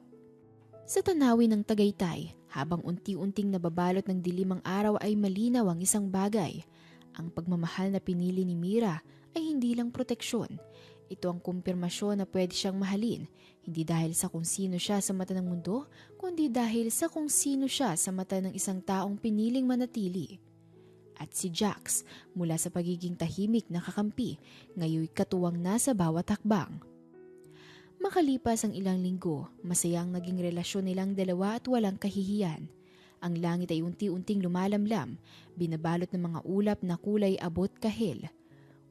Sa tanawin ng Tagaytay, habang unti-unting nababalot ng dilim ang araw ay malinaw ang isang bagay. Ang pagmamahal na pinili ni Mira ay hindi lang proteksyon. Ito ang kumpirmasyon na pwede siyang mahalin, hindi dahil sa kung sino siya sa mata ng mundo, kundi dahil sa kung sino siya sa mata ng isang taong piniling manatili. At si Jax, mula sa pagiging tahimik na kakampi, ngayoy katuwang na sa bawat hakbang. Makalipas ang ilang linggo, masayang naging relasyon nilang dalawa at walang kahihiyan. Ang langit ay unti-unting lumalamlam, binabalot ng mga ulap na kulay abot kahil.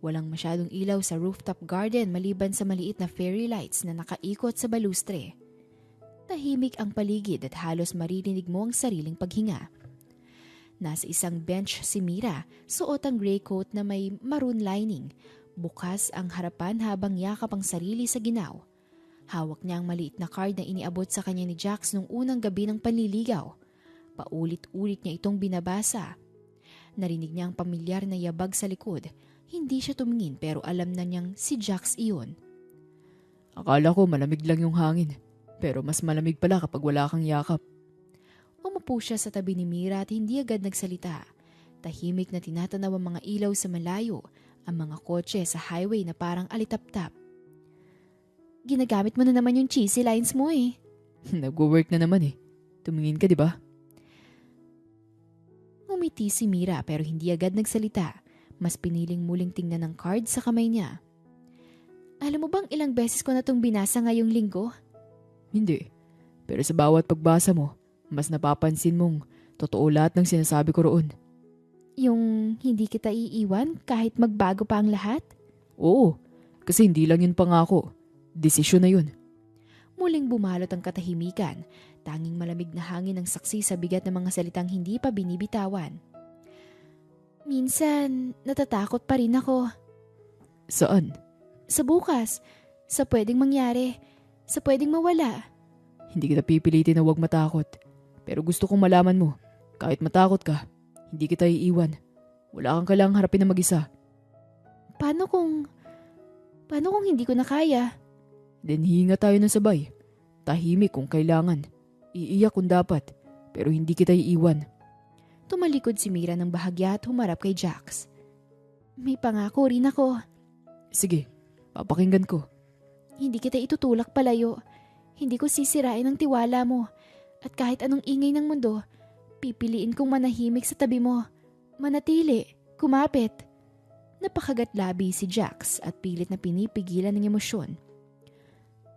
Walang masyadong ilaw sa rooftop garden maliban sa maliit na fairy lights na nakaikot sa balustre. Tahimik ang paligid at halos maririnig mo ang sariling paghinga. Nasa isang bench si Mira, suot ang gray coat na may maroon lining. Bukas ang harapan habang yakap ang sarili sa ginaw. Hawak niya ang maliit na card na iniabot sa kanya ni Jax nung unang gabi ng panliligaw. Paulit-ulit niya itong binabasa. Narinig niya ang pamilyar na yabag sa likod. Hindi siya tumingin pero alam na niyang si Jax iyon. Akala ko malamig lang yung hangin, pero mas malamig pala kapag wala kang yakap. Umupo siya sa tabi ni Mira at hindi agad nagsalita. Tahimik na tinatanaw ang mga ilaw sa malayo, ang mga kotse sa highway na parang alitap-tap. Ginagamit mo na naman yung cheesy lines mo eh. Nag-work na naman eh. Tumingin ka, di ba? Ngumiti si Mira pero hindi agad nagsalita. Mas piniling muling tingnan ng card sa kamay niya. Alam mo bang ilang beses ko na itong binasa ngayong linggo? Hindi. Pero sa bawat pagbasa mo, mas napapansin mong totoo lahat ng sinasabi ko roon. Yung hindi kita iiwan kahit magbago pa ang lahat? Oo, kasi hindi lang yun pangako. Desisyon na yun. Muling bumalot ang katahimikan. Tanging malamig na hangin ang saksi sa bigat ng mga salitang hindi pa binibitawan. Minsan, natatakot pa rin ako. Saan? Sa bukas. Sa pwedeng mangyari. Sa pwedeng mawala. Hindi kita pipilitin na huwag matakot. Pero gusto kong malaman mo, kahit matakot ka, hindi kita iiwan. Wala kang kailangang harapin na mag-isa. Paano kung hindi ko na kaya? Then hihinga tayo ng sabay. Tahimik kung kailangan. Iiyak kung dapat. Pero hindi kita iiwan. Tumalikod si Mira ng bahagya at humarap kay Jax. May pangako rin ako. Sige, papakinggan ko. Hindi kita itutulak palayo. Hindi ko sisirain ang tiwala mo. At kahit anong ingay ng mundo, pipiliin kong manahimik sa tabi mo. Manatili, kumapit. Napakagat-labi si Jax at pilit na pinipigilan ng emosyon.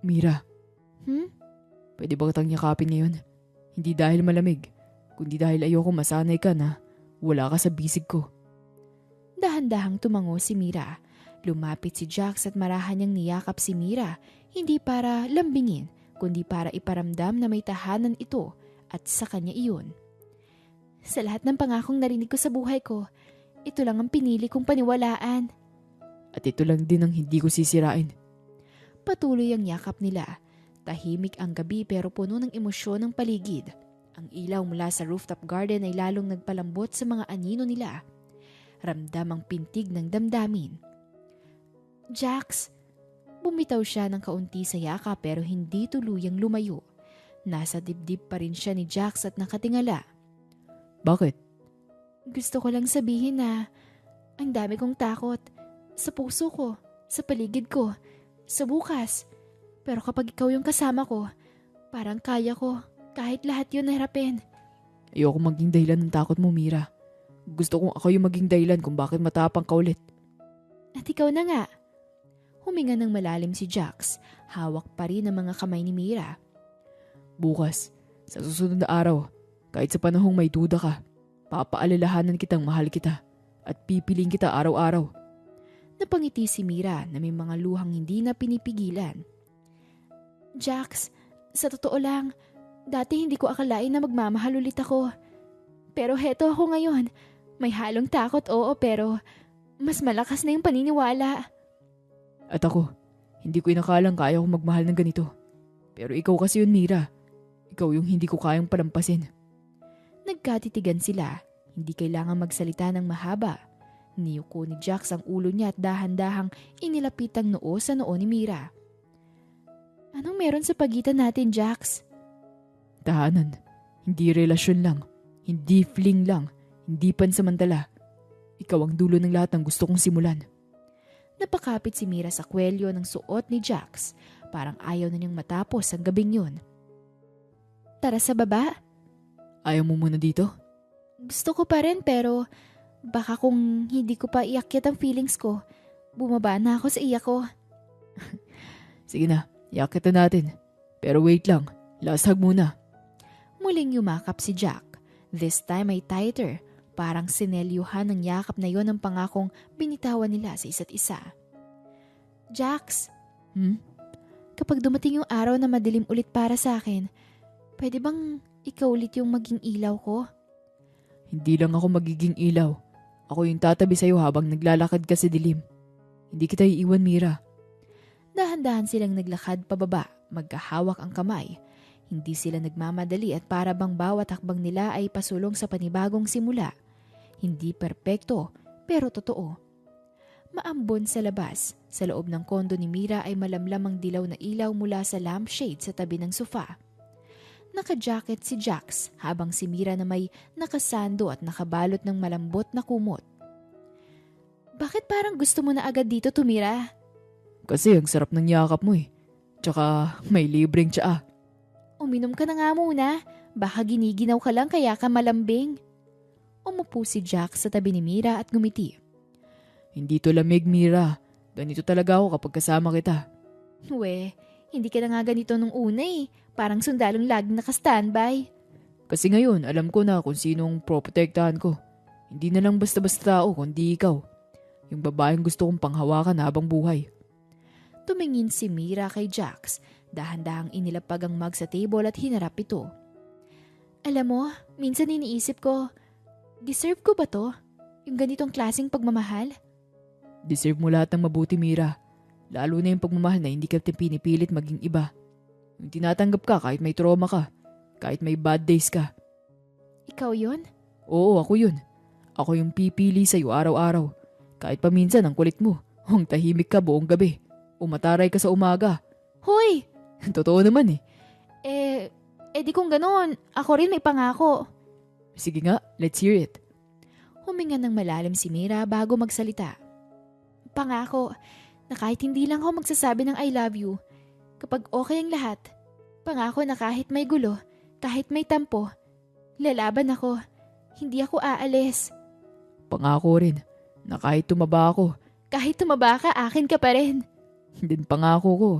Mira. Pwede ba kitang yakapin ngayon? Hindi dahil malamig, kundi dahil ayoko masanay ka na wala ka sa bisig ko. Dahan-dahang tumango si Mira. Lumapit si Jax at marahan niyang niyakap si Mira, hindi para lambingin, kundi para iparamdam na may tahanan ito at sa kanya iyon. Sa lahat ng pangakong narinig ko sa buhay ko, ito lang ang pinili kong paniwalaan. At ito lang din ang hindi ko sisirain. Patuloy ang yakap nila. Tahimik ang gabi pero puno ng emosyon ang paligid. Ang ilaw mula sa rooftop garden ay lalong nagpalambot sa mga anino nila. Ramdam ang pintig ng damdamin. Jax! Bumitaw siya ng kaunti sa yakap pero hindi tuluyang lumayo. Nasa dibdib pa rin siya ni Jax at nakatingala. Bakit? Gusto ko lang sabihin na ang dami kong takot. Sa puso ko, sa paligid ko, sa bukas. Pero kapag ikaw yung kasama ko, parang kaya ko kahit lahat yun harapin. Ayoko maging dahilan ng takot mo, Mira. Gusto kong ako yung maging dahilan kung bakit matapang ka ulit. At ikaw na nga. Huminga ng malalim si Jax. Hawak pa rin ang mga kamay ni Mira. Bukas, sa susunod na araw, kahit sa panahong may duda ka, papaalalahanan kitang mahal kita at pipiling kita araw-araw. Napangiti si Mira na may mga luhang hindi na pinipigilan. Jax, sa totoo lang, dati hindi ko akalain na magmamahal ulit ako. Pero heto ako ngayon. May halong takot, oo, pero mas malakas na yung paniniwala. At ako, hindi ko inakalang kaya kong magmahal ng ganito. Pero ikaw kasi yun, Mira. Ikaw yung hindi ko kayang palampasin. Nagkatitigan sila. Hindi kailangan magsalita ng mahaba. Niyuko ni Jax ang ulo niya at dahan-dahang inilapit ang noo sa noo ni Mira. Anong meron sa pagitan natin, Jax? Tahanan. Hindi relasyon lang. Hindi fling lang. Hindi pansamantala. Ikaw ang dulo ng lahat ng gusto kong simulan. Napakapit si Mira sa kwelyo ng suot ni Jax. Parang ayaw na niyang matapos ang gabing yun. Tara sa baba. Ayaw mo muna dito? Gusto ko pa rin pero baka kung hindi ko pa iakyat ang feelings ko, bumaba na ako sa iyak ko. Sige na, Yakit na natin. Pero wait lang, last hug muna. Muling yumakap si Jack. This time ay tighter. Parang sinelyuhan ng yakap na yon ang pangakong binitawan nila sa isa't isa. Jax, kapag dumating yung araw na madilim ulit para sa akin, pwede bang ikaw ulit yung maging ilaw ko? Hindi lang ako magiging ilaw. Ako yung tatabi sa'yo habang naglalakad ka sa dilim. Hindi kita iiwan, Mira. Dahan-dahan silang naglakad pababa, magkahawak ang kamay. Hindi sila nagmamadali at para bang bawat hakbang nila ay pasulong sa panibagong simula. Hindi perpekto, pero totoo. Maambon sa labas, sa loob ng kondo ni Mira ay malamlam ang dilaw na ilaw mula sa lampshade sa tabi ng sofa. Naka-jacket si Jax habang si Mira na may nakasando at nakabalot ng malambot na kumot. Bakit parang gusto mo na agad dito tumira? Kasi ang sarap ng yakap mo eh. Tsaka may libreng tsaa. Uminom ka na nga muna. Baka giniginaw ka lang kaya ka malambing. Umupo si Jax sa tabi ni Mira at ngumiti. Hindi to lamig, Mira. Ganito talaga ako kapag kasama kita. We, hindi ka na nga ganito nung una eh. Parang sundalong laging naka-standby. Kasi ngayon, alam ko na kung sinong proprotektahan ko. Hindi na lang basta-basta tao, kundi ikaw. Yung babaeng gusto kong panghawakan habang buhay. Tumingin si Mira kay Jax. Dahan-dahang inilapag ang mug sa table at hinarap ito. Alam mo, minsan iniisip ko, deserve ko ba to? Yung ganitong klaseng pagmamahal? Deserve mo lahat ng mabuti, Mira. Lalo na yung pagmamahal na hindi ka pinipilit maging iba. Yung tinatanggap ka kahit may trauma ka. Kahit may bad days ka. Ikaw yun? Oo, ako yun. Ako yung pipili sa'yo araw-araw. Kahit paminsan ang kulit mo. Ang tahimik ka buong gabi. Umataray ka sa umaga. Hoy! Totoo naman eh. Di kung ganoon, ako rin may pangako. Sige nga, let's hear it. Huminga ng malalim si Mira bago magsalita. Pangako na kahit hindi lang ako magsasabi ng I love you, kapag okay ang lahat, pangako na kahit may gulo, kahit may tampo, lalaban ako, hindi ako aalis. Pangako rin na kahit tumaba ako, kahit tumaba ka, akin ka pa rin. Din pangako ko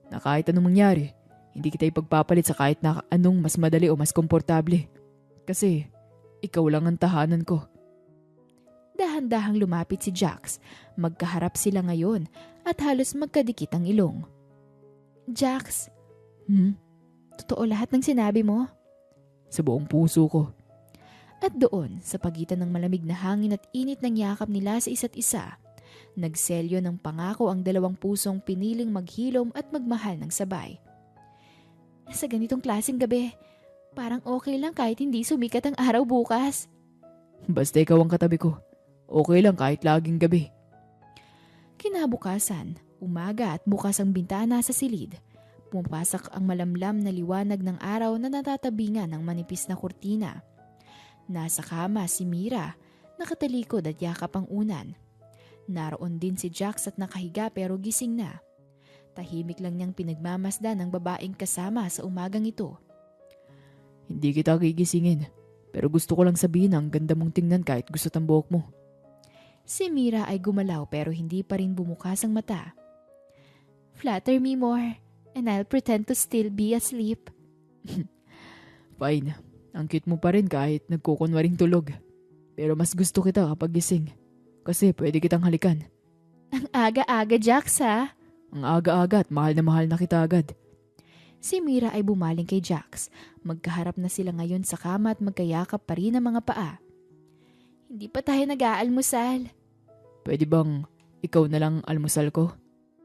na kahit anong mangyari, hindi kita ipagpapalit sa kahit na anong mas madali o mas komportable. Kasi ikaw lang ang tahanan ko. Dahan-dahang lumapit si Jax. Magkaharap sila ngayon at halos magkadikit ang ilong. Jax, totoo lahat ng sinabi mo? Sa buong puso ko. At doon, sa pagitan ng malamig na hangin at init ng yakap nila sa isa't isa, nagselyo ng pangako ang dalawang pusong piniling maghilom at magmahal ng sabay. Sa ganitong klaseng gabi, parang okay lang kahit hindi sumikat ang araw bukas. Basta ikaw ang katabi ko. Okay lang kahit laging gabi. Kinabukasan, umaga at bukas ang bintana sa silid. Pumapasok ang malamlam na liwanag ng araw na natatabingan ng manipis na kurtina. Nasa kama si Mira, nakatalikod at yakap ang unan. Naroon din si Jax at nakahiga pero gising na. Tahimik lang niyang pinagmamasdan ng babaeng kasama sa umagang ito. Hindi kita gigisingin, pero gusto ko lang sabihin na ang ganda mong tingnan kahit gusto ang buhok mo. Si Mira ay gumalaw pero hindi pa rin bumukas ang mata. Flatter me more and I'll pretend to still be asleep. Fine, ang cute mo pa rin kahit nagkukunwaring tulog. Pero mas gusto kita kapag gising. Kasi pwede kitang halikan. Ang aga-aga, Jax, ha? Ang aga-aga at mahal na kita agad. Si Mira ay bumaling kay Jax. Magkaharap na sila ngayon sa kama at magkayakap pa rin ang mga paa. Hindi pa tayo nag-aalmusal. Pwede bang ikaw na lang almusal ko?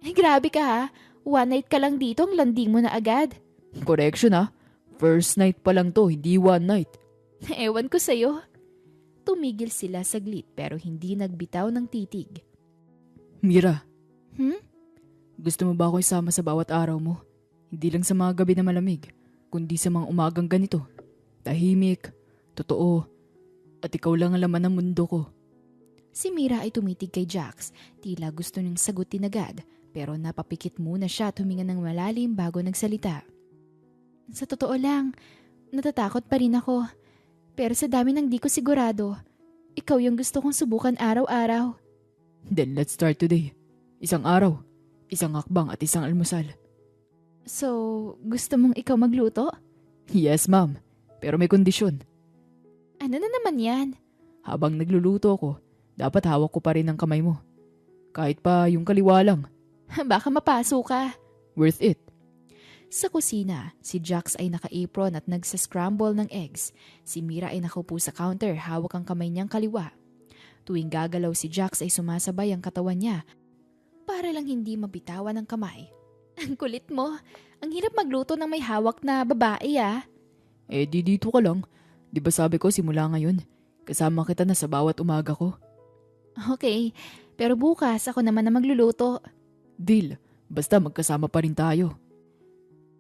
Grabe ka ha. One night ka lang dito, ang landing mo na agad. Correction ha. First night pa lang to, hindi one night. Ewan ko sa'yo. Tumigil sila saglit pero hindi nagbitaw ng titig. Mira. Gusto mo ba ako isama sa bawat araw mo? Hindi lang sa mga gabi na malamig, kundi sa mga umagang ganito. Tahimik, totoo, at ikaw lang ang laman ng mundo ko. Si Mira ay tumitig kay Jax. Tila gusto niyang sagutin agad, pero napapikit muna siya at huminga ng malalim bago nagsalita. Sa totoo lang, natatakot pa rin ako. Pero sa dami ng di ko sigurado, ikaw yung gusto kong subukan araw-araw. Then let's start today. Isang araw, isang hakbang at isang almusal. So, gusto mong ikaw magluto? Yes, ma'am. Pero may kondisyon. Ano na naman yan? Habang nagluluto ako, dapat hawak ko pa rin ang kamay mo. Kahit pa yung kaliwa lang. Baka mapaso ka. Worth it. Sa kusina, si Jax ay naka-apron at nagsa-scramble ng eggs. Si Mira ay nakaupo sa counter, hawak ang kamay niyang kaliwa. Tuwing gagalaw si Jax ay sumasabay ang katawan niya para lang hindi mabitawan ng kamay. Ang kulit mo. Ang hirap magluto ng may hawak na babae ah. Di dito ka lang. Di ba sabi ko simula ngayon? Kasama kita na sa bawat umaga ko. Okay, pero bukas ako naman na magluluto. Deal. Basta magkasama pa rin tayo.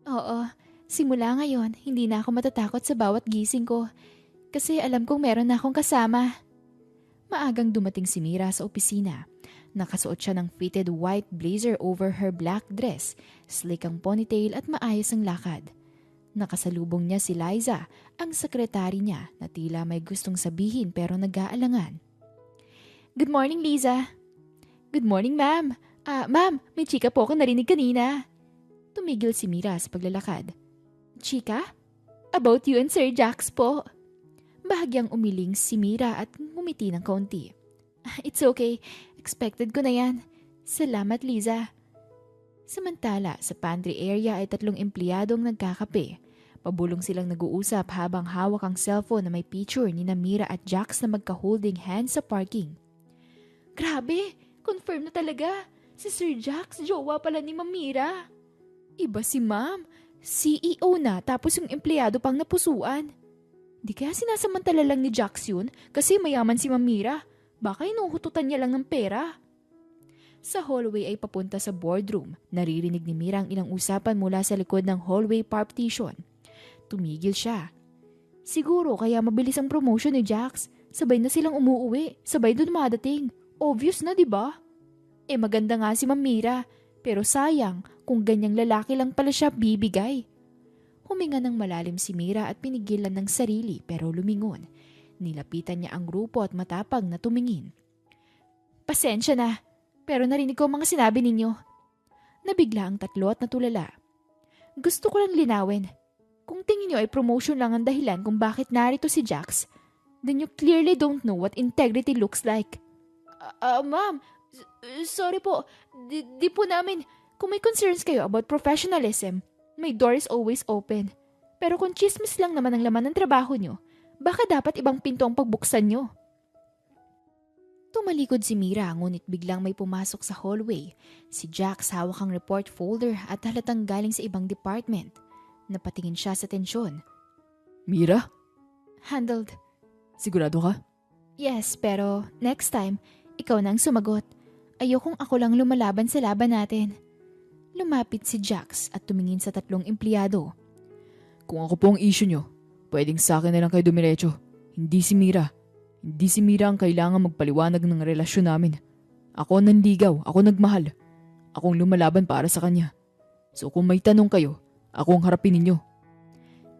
Oo, simula ngayon, hindi na ako matatakot sa bawat gising ko. Kasi alam kong meron na akong kasama. Maagang dumating si Mira sa opisina. Nakasuot siya ng fitted white blazer over her black dress, slick ang ponytail at maayos ang lakad. Nakasalubong niya si Liza, ang sekretary niya na tila may gustong sabihin pero nag-aalangan. Good morning, Liza. Good morning, ma'am. Ma'am, may chika po ako narinig kanina. Tumigil si Mira sa paglalakad. Chika? About you and Sir Jax po. Bahagyang umiling si Mira at ngumiti ng kaunti. It's okay. Expected ko na yan. Salamat, Liza. Samantala, sa pantry area ay 3 empleyadong nagkakape. Pabulong silang nag-uusap habang hawak ang cellphone na may picture ni Mira at Jax na magka-holding hands sa parking. Grabe! Confirm na talaga! Si Sir Jax, jowa pala ni Mira. Iba si Ma'am. CEO na tapos yung empleyado pang napusuan. Di kaya sinasamantala lang ni Jax yun kasi mayaman si Mira. Baka inuhututan niya lang ng pera. Sa hallway ay papunta sa boardroom. Naririnig ni Mira ang ilang usapan mula sa likod ng hallway partition. Tumigil siya. Siguro kaya mabilis ang promotion ni Jax. Sabay na silang umuuwi. Sabay doon dumadating. Obvious na, di ba? Maganda nga si Mira. Pero sayang kung ganyang lalaki lang pala siya bibigay. Huminga ng malalim si Mira at pinigilan ng sarili pero lumingon. Nilapitan niya ang grupo at matapang na tumingin. Pasensya na, pero narinig ko ang mga sinabi ninyo. Nabigla ang 3 at natulala. Gusto ko lang linawin. Kung tingin niyo ay promotion lang ang dahilan kung bakit narito si Jax, then you clearly don't know what integrity looks like. Ma'am, sorry po. Di po namin. Kung may concerns kayo about professionalism, my door is always open. Pero kung chismis lang naman ang laman ng trabaho niyo, baka dapat ibang pinto ang pagbuksan nyo. Tumalikod si Mira ngunit biglang may pumasok sa hallway. Si Jax hawak ang report folder at halatang galing sa ibang department. Napatingin siya sa tensyon. Mira? Handled. Sigurado ka? Yes, pero next time, ikaw nang sumagot. Ayokong ako lang lumalaban sa laban natin. Lumapit si Jax at tumingin sa 3 empleyado. Kung ako po ang issue nyo, pwedeng sa akin na lang kayo dumiretso. Hindi si Mira. Hindi si Mira ang kailangan magpaliwanag ng relasyon namin. Ako ang nanligaw. Ako nagmahal. Akong lumalaban para sa kanya. So kung may tanong kayo, ako ang harapin ninyo.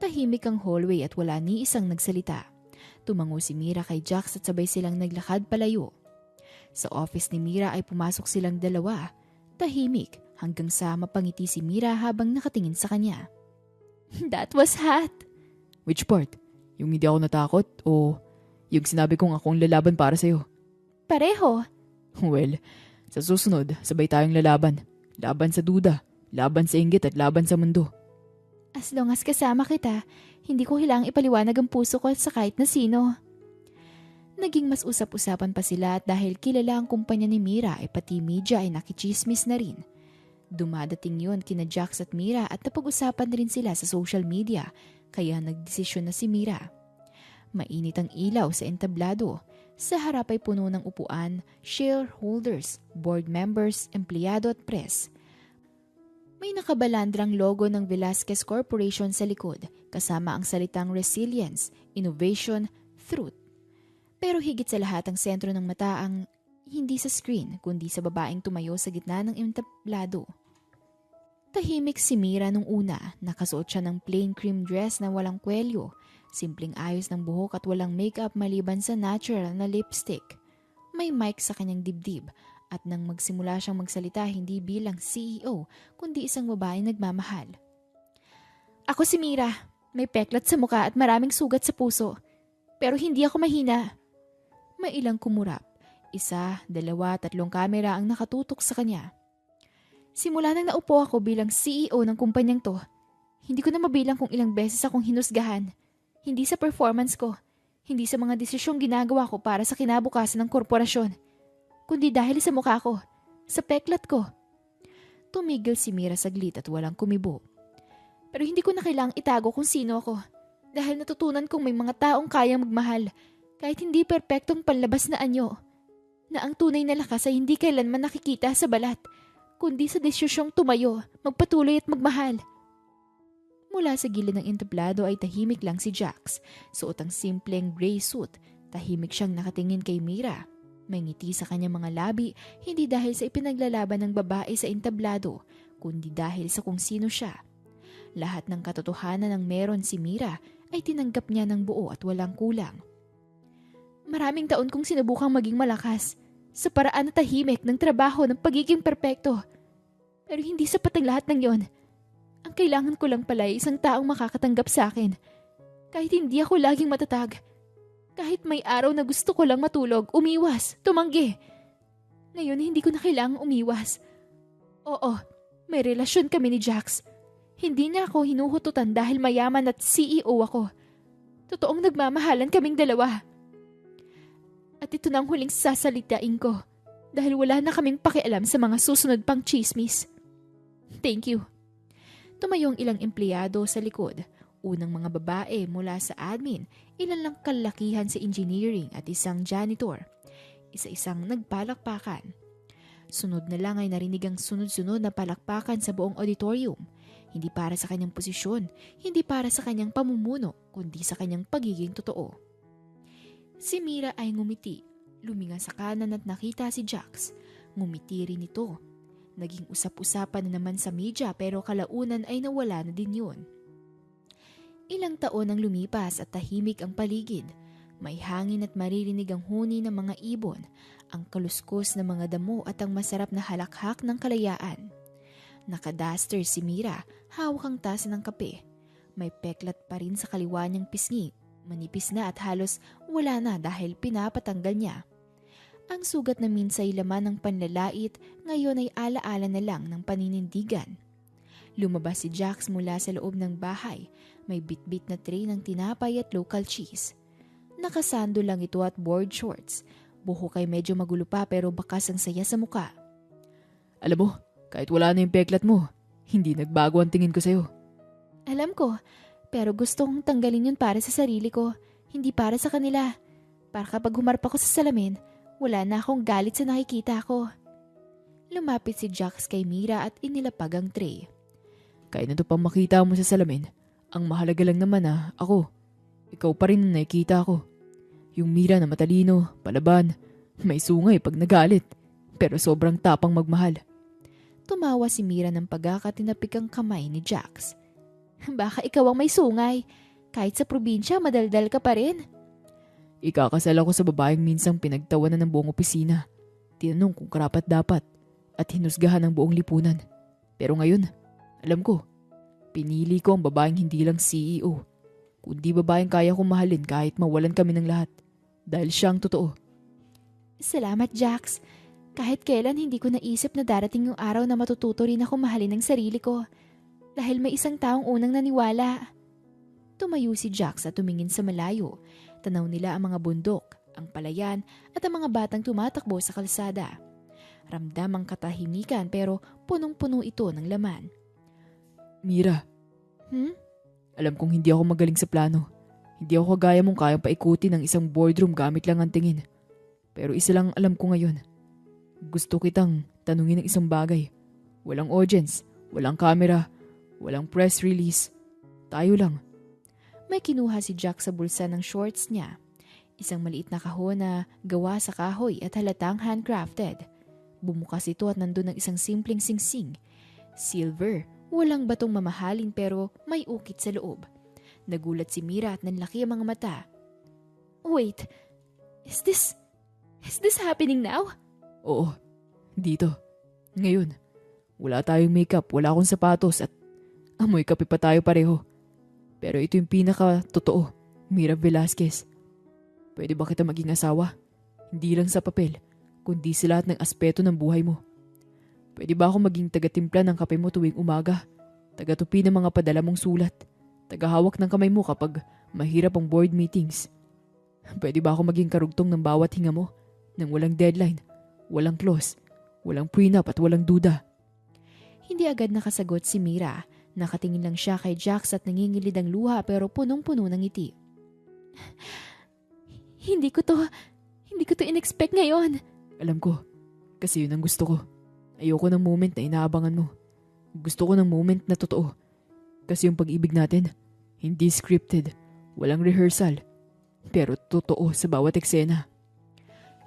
Tahimik ang hallway at wala ni isang nagsalita. Tumango si Mira kay Jax at sabay silang naglakad palayo. Sa office ni Mira ay pumasok silang 2. Tahimik hanggang sa mapangiti si Mira habang nakatingin sa kanya. That was hot. Which part? Yung hindi ako natakot o yung sinabi kong akong lalaban para sa'yo? Pareho. Well, sa susunod, sabay tayong lalaban. Laban sa duda, laban sa inggit at laban sa mundo. As long as kasama kita, hindi ko hilang ipaliwanag ang puso ko sa kahit na sino. Naging mas usap-usapan pa sila at dahil kilala ang kumpanya ni Mira ay pati media ay nakichismis na rin. Dumadating yun kina Jax at Mira at napag-usapan rin sila sa social media kaya nagdesisyon na si Mira. Mainit ang ilaw sa entablado. Sa harap ay puno ng upuan, shareholders, board members, empleyado at press. May nakabalandrang logo ng Velasquez Corporation sa likod kasama ang salitang resilience, innovation, truth. Pero higit sa lahat ang sentro ng mata ang hindi sa screen kundi sa babaeng tumayo sa gitna ng entablado. Tahimik si Mira nung una, nakasuot siya ng plain cream dress na walang kwelyo, simpleng ayos ng buhok at walang makeup maliban sa natural na lipstick. May mic sa kanyang dibdib At nang magsimula siyang magsalita hindi bilang CEO, kundi isang babaeng nagmamahal. Ako si Mira. May peklat sa muka at maraming sugat sa puso. Pero hindi ako mahina. May ilang kumurap. 1, 2, 3 kamera ang nakatutok sa kanya. Simula nang naupo ako bilang CEO ng kumpanyang to, hindi ko na mabilang kung ilang beses akong hinusgahan. Hindi sa performance ko, hindi sa mga desisyong ginagawa ko para sa kinabukasan ng korporasyon, kundi dahil sa mukha ko, sa peklat ko. Tumigil si Mira saglit at walang kumibo. Pero hindi ko na kailangang itago kung sino ako, dahil natutunan kong may mga taong kayang magmahal, kahit hindi perpektong panlabas na anyo, na ang tunay na lakas ay hindi kailanman nakikita sa balat, kundi sa desisyong tumayo, magpatuloy at magmahal. Mula sa gilid ng entablado ay tahimik lang si Jax. Suot ang simpleng gray suit. Tahimik siyang nakatingin kay Mira. May ngiti sa kanyang mga labi, hindi dahil sa ipinaglalaban ng babae sa entablado, kundi dahil sa kung sino siya. Lahat ng katotohanan ng meron si Mira ay tinanggap niya ng buo at walang kulang. Maraming taon kong sinubukang maging malakas, sa paraan na tahimik ng trabaho ng pagiging perpekto. Pero hindi sapat ang lahat ng yon. Ang kailangan ko lang pala ay isang taong makakatanggap sa akin. Kahit hindi ako laging matatag. Kahit may araw na gusto ko lang matulog, umiwas, tumanggi. Ngayon hindi ko na kailangang umiwas. Oo, may relasyon kami ni Jax. Hindi niya ako hinuhututan dahil mayaman at CEO ako. Totoong nagmamahalan kaming dalawa. At ito na ang huling sasalitain ko dahil wala na kaming pakialam sa mga susunod pang chismis. Thank you. Tumayong ilang empleyado sa likod. Unang mga babae mula sa admin, ilan lang kalakihan sa engineering at isang janitor. Isa-isang nagpalakpakan. Sunod na lang ay narinig ang sunod-sunod na palakpakan sa buong auditorium. Hindi para sa kanyang posisyon, hindi para sa kanyang pamumuno, kundi sa kanyang pagiging totoo. Si Mira ay ngumiti. Luminga sa kanan at nakita si Jax. Ngumiti rin ito. Naging usap-usapan na naman sa media pero kalaunan ay nawala na din yun. Ilang taon ang lumipas at tahimik ang paligid. May hangin at maririnig ang huni ng mga ibon, ang kaluskos ng mga damo at ang masarap na halakhak ng kalayaan. Nakadaster si Mira, hawak ang tasa ng kape. May peklat pa rin sa kaliwa niyang pisngi. Manipis na at halos wala na dahil pinapatanggal niya. Ang sugat na minsay laman ng panlalait, ngayon ay alaala na lang ng paninindigan. Lumabas si Jax mula sa loob ng bahay. May bitbit na tray ng tinapay at local cheese. Nakasando lang ito at board shorts. Buhok ay medyo magulo pa pero bakas ang saya sa muka. Alam mo, kahit wala na yung peklat mo, hindi nagbago ang tingin ko sa'yo. Alam ko, pero gusto kong tanggalin yun para sa sarili ko, hindi para sa kanila. Para kapag humarap ako sa salamin, wala na akong galit sa nakikita ko. Lumapit si Jax kay Mira at inilapag ang tray. Kahit na ito pang makita mo sa salamin, ang mahalaga lang naman ako. Ikaw pa rin ang nakikita ko. Yung Mira na matalino, palaban, may sungay pag nagalit, pero sobrang tapang magmahal. Tumawa si Mira ng pagkakatinapik ang kamay ni Jax. Baka ikaw ang may sungay. Kahit sa probinsya, madaldal ka pa rin. Ikakasal ako sa babaeng minsang pinagtawanan ng buong opisina. Tinanong kung karapat dapat at hinusgahan ng buong lipunan. Pero ngayon, alam ko, pinili ko ang babaeng hindi lang CEO, kundi babaeng kaya kong mahalin kahit mawalan kami ng lahat. Dahil siya ang totoo. Salamat, Jax. Kahit kailan hindi ko naisip na darating yung araw na matututo rin ako mahalin ang sarili ko. Dahil may isang taong unang naniwala. Tumayo si Jax at tumingin sa malayo. Tanaw nila ang mga bundok, ang palayan at ang mga batang tumatakbo sa kalsada. Ramdam ang katahimikan pero punong-puno ito ng laman. Mira. Alam kong hindi ako magaling sa plano. Hindi ako kagaya mong kayang paikutin ng isang boardroom gamit lang ang tingin. Pero isa lang alam ko ngayon. Gusto kitang tanungin ng isang bagay. Walang audience, walang camera, walang press release. Tayo lang. May kinuha si Jack sa bulsa ng shorts niya. Isang maliit na kahon na gawa sa kahoy at halatang handcrafted. Bumukas ito at nandun ang isang simpleng singsing. Silver, walang batong mamahalin pero may ukit sa loob. Nagulat si Mira at nanlaki ang mga mata. Wait, is this happening now? Oo, Dito. Ngayon. Wala tayong makeup, wala akong sapatos at amoy kape pa tayo pareho. Pero ito yung pinaka-totoo, Mira Velasquez. Pwede ba kita maging asawa? Hindi lang sa papel, kundi sa lahat ng aspeto ng buhay mo. Pwede ba ako maging taga-timpla ng kape mo tuwing umaga? Taga-tupi ng mga padala mong sulat? Tagahawak ng kamay mo kapag mahirap ang board meetings? Pwede ba ako maging karugtong ng bawat hinga mo? Nang walang deadline, walang clause, walang prenup at walang duda? Hindi agad nakasagot si Mira. Nakatingin lang siya kay Jax at nangingilid ang luha pero punong-puno ng ngiti. Hindi ko to in-expect ngayon. Alam ko, kasi yun ang gusto ko. Ayoko ng moment na inaabangan mo. Gusto ko ng moment na totoo. Kasi yung pag-ibig natin, hindi scripted, walang rehearsal, pero totoo sa bawat eksena.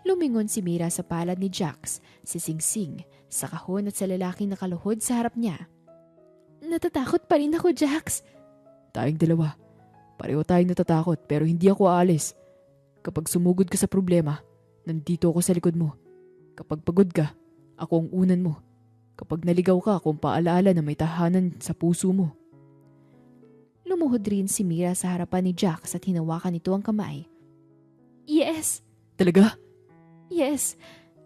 Lumingon si Mira sa palad ni Jax, si Singsing, sa kahon at sa lalaking nakaluhod sa harap niya. Natatakot pa rin ako, Jax. Tayong dalawa. Pareho tayong natatakot pero hindi ako aalis. Kapag sumugod ka sa problema, nandito ako sa likod mo. Kapag pagod ka, ako ang unan mo. Kapag naligaw ka, akong paalaala na may tahanan sa puso mo. Lumuhod rin si Mira sa harapan ni Jax at hinawakan nito ang kamay. Yes. Talaga? Yes.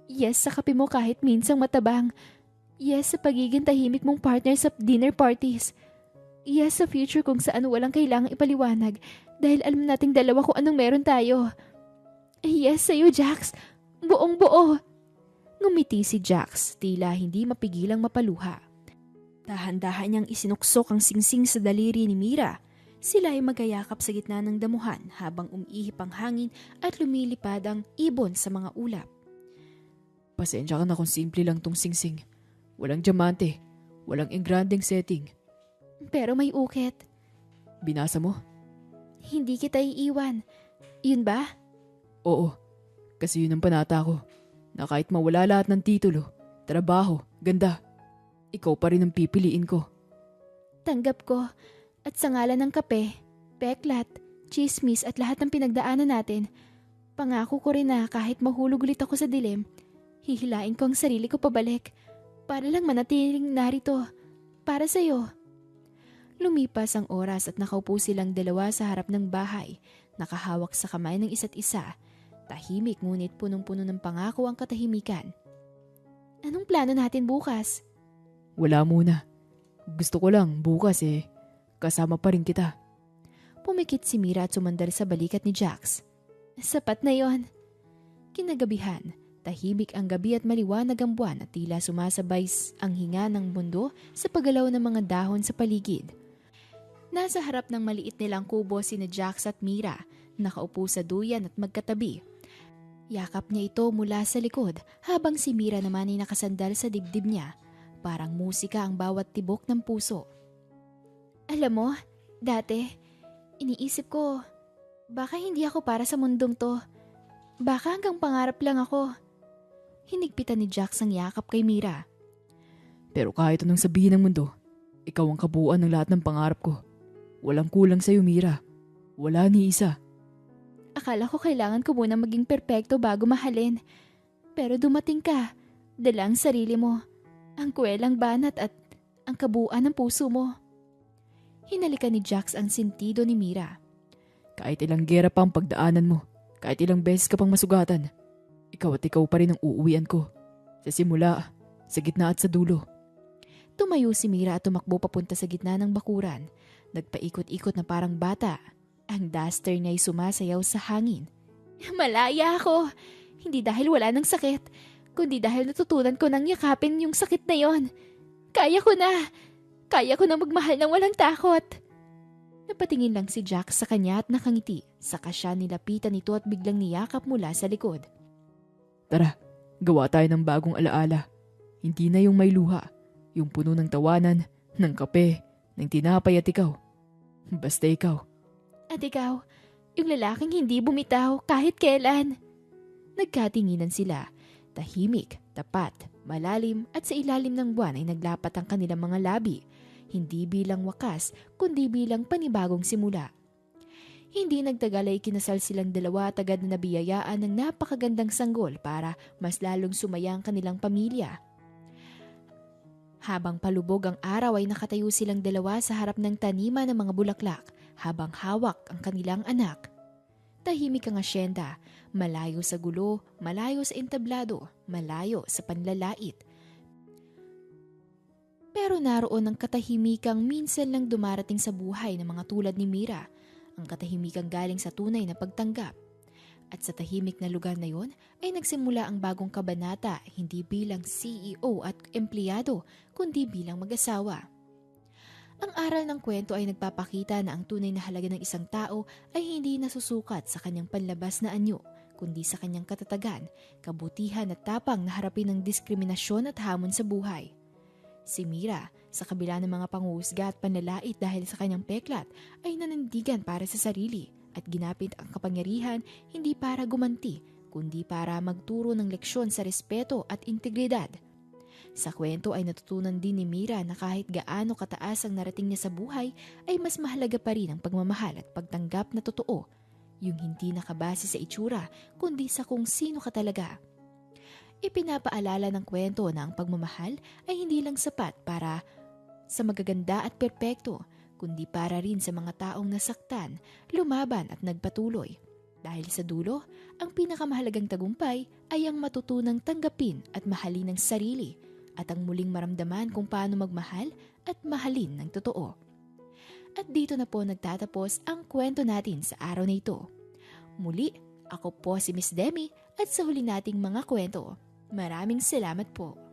Yes sa kape mo kahit minsang matabang. Yes sa pagiging tahimik mong partner sa dinner parties. Yes sa future kung saan walang kailangang ipaliwanag dahil alam nating dalawa kung anong meron tayo. Yes sa'yo, Jax. Buong buo. Ngumiti si Jax, tila hindi mapigilang mapaluha. Dahan-dahan niyang isinuksok ang singsing sa daliri ni Mira. Sila ay magayakap sa gitna ng damuhan habang umihip ang hangin at lumilipad ang ibon sa mga ulap. Pasensya ka na kung simple lang tong singsing. Walang diamante, walang engranding setting. Pero may ukit. Binasa mo? Hindi kita iiwan. Yun ba? Oo, kasi yun ang panata ko. Na kahit mawala lahat ng titulo, trabaho, ganda, ikaw pa rin ang pipiliin ko. Tanggap ko. At sa ngalan ng kape, peklat, chismis at lahat ng pinagdaanan natin, pangako ko rin na kahit mahulog ulit ako sa dilim, hihilain ko ang sarili ko pabalik para lang manatiling narito, para sa'yo. Lumipas ang oras at nakaupo silang dalawa sa harap ng bahay, nakahawak sa kamay ng isa't isa. Tahimik ngunit punong-puno ng pangako ang katahimikan. Anong plano natin bukas? Wala muna. Gusto ko lang bukas kasama pa rin kita. Pumikit si Mira at sumandal sa balikat ni Jax. Sapat na yon. Kinagabihan, tahimik ang gabi at maliwanag ang buwan at tila sumasabay ang hinga ng mundo sa paggalaw ng mga dahon sa paligid. Nasa harap ng maliit nilang kubo sina Jax at Mira, nakaupo sa duyan at magkatabi. Yakap niya ito mula sa likod habang si Mira naman ay nakasandal sa dibdib niya. Parang musika ang bawat tibok ng puso. Alam mo, dati, iniisip ko, baka hindi ako para sa mundong to. Baka hanggang pangarap lang ako. Hinigpitan ni Jax ang yakap kay Mira. Pero kahit anong sabihin ng mundo, ikaw ang kabuuan ng lahat ng pangarap ko. Walang kulang sa'yo, Mira. Wala ni isa. Akala ko kailangan ko muna maging perpekto bago mahalin. Pero dumating ka, dala ang sarili mo, ang kwelang banat at ang kabuuan ng puso mo. Hinalikan ni Jax ang sentido ni Mira. Kahit ilang gera pa ang pagdaanan mo, kahit ilang beses ka pang masugatan, ikaw at ikaw pa rin ang uuwian ko. Sa simula, sa gitna at sa dulo. Tumayo si Mira at tumakbo papunta sa gitna ng bakuran. Nagpaikot-ikot na parang bata. Ang duster niya ay sumasayaw sa hangin. Malaya ako! Hindi dahil wala ng sakit, kundi dahil natutunan ko nang yakapin yung sakit na yon. Kaya ko na! Kaya ko na magmahal ng walang takot. Napatingin lang si Jax sa kanya at nakangiti. Saka siya nilapitan nito at biglang niyakap mula sa likod. Tara, gawa tayo ng bagong alaala. Hindi na yung may luha, yung puno ng tawanan, ng kape, ng tinapay at ikaw. Basta ikaw. At ikaw, yung lalaking hindi bumitaw kahit kailan. Nagkatinginan sila. Tahimik, tapat, malalim at sa ilalim ng buwan ay naglapat ang kanilang mga labi. Hindi bilang wakas, kundi bilang panibagong simula. Hindi nagtagal ay kinasal silang dalawa at agad na nabiyayaan ng napakagandang sanggol para mas lalong sumaya ang kanilang pamilya. Habang palubog ang araw ay nakatayo silang dalawa sa harap ng taniman ng mga bulaklak habang hawak ang kanilang anak. Tahimik ang asyenda, malayo sa gulo, malayo sa entablado, malayo sa panlalait. Pero naroon ang katahimikang minsan lang dumarating sa buhay ng mga tulad ni Mira, ang katahimikang galing sa tunay na pagtanggap. At sa tahimik na lugar na yon ay nagsimula ang bagong kabanata, hindi bilang CEO at empleyado, kundi bilang mag-asawa. Ang aral ng kwento ay nagpapakita na ang tunay na halaga ng isang tao ay hindi nasusukat sa kanyang panlabas na anyo, kundi sa kanyang katatagan, kabutihan at tapang na harapin ng diskriminasyon at hamon sa buhay. Si Mira, sa kabila ng mga panguhusga at panlalait dahil sa kanyang peklat, ay nanindigan para sa sarili at ginapit ang kapangyarihan hindi para gumanti, kundi para magturo ng leksyon sa respeto at integridad. Sa kwento ay natutunan din ni Mira na kahit gaano kataas ang narating niya sa buhay, ay mas mahalaga pa rin ang pagmamahal at pagtanggap na totoo, yung hindi nakabase sa itsura, kundi sa kung sino ka talaga. Ipinapaalala ng kwento na ang pagmamahal ay hindi lang sapat para sa magaganda at perpekto, kundi para rin sa mga taong nasaktan, lumaban at nagpatuloy. Dahil sa dulo, ang pinakamahalagang tagumpay ay ang matutunang tanggapin at mahalin ng sarili at ang muling maramdaman kung paano magmahal at mahalin ng totoo. At dito na po nagtatapos ang kwento natin sa araw na ito. Muli, ako po si Miss Demi at sa huli nating mga kwento. Maraming salamat po.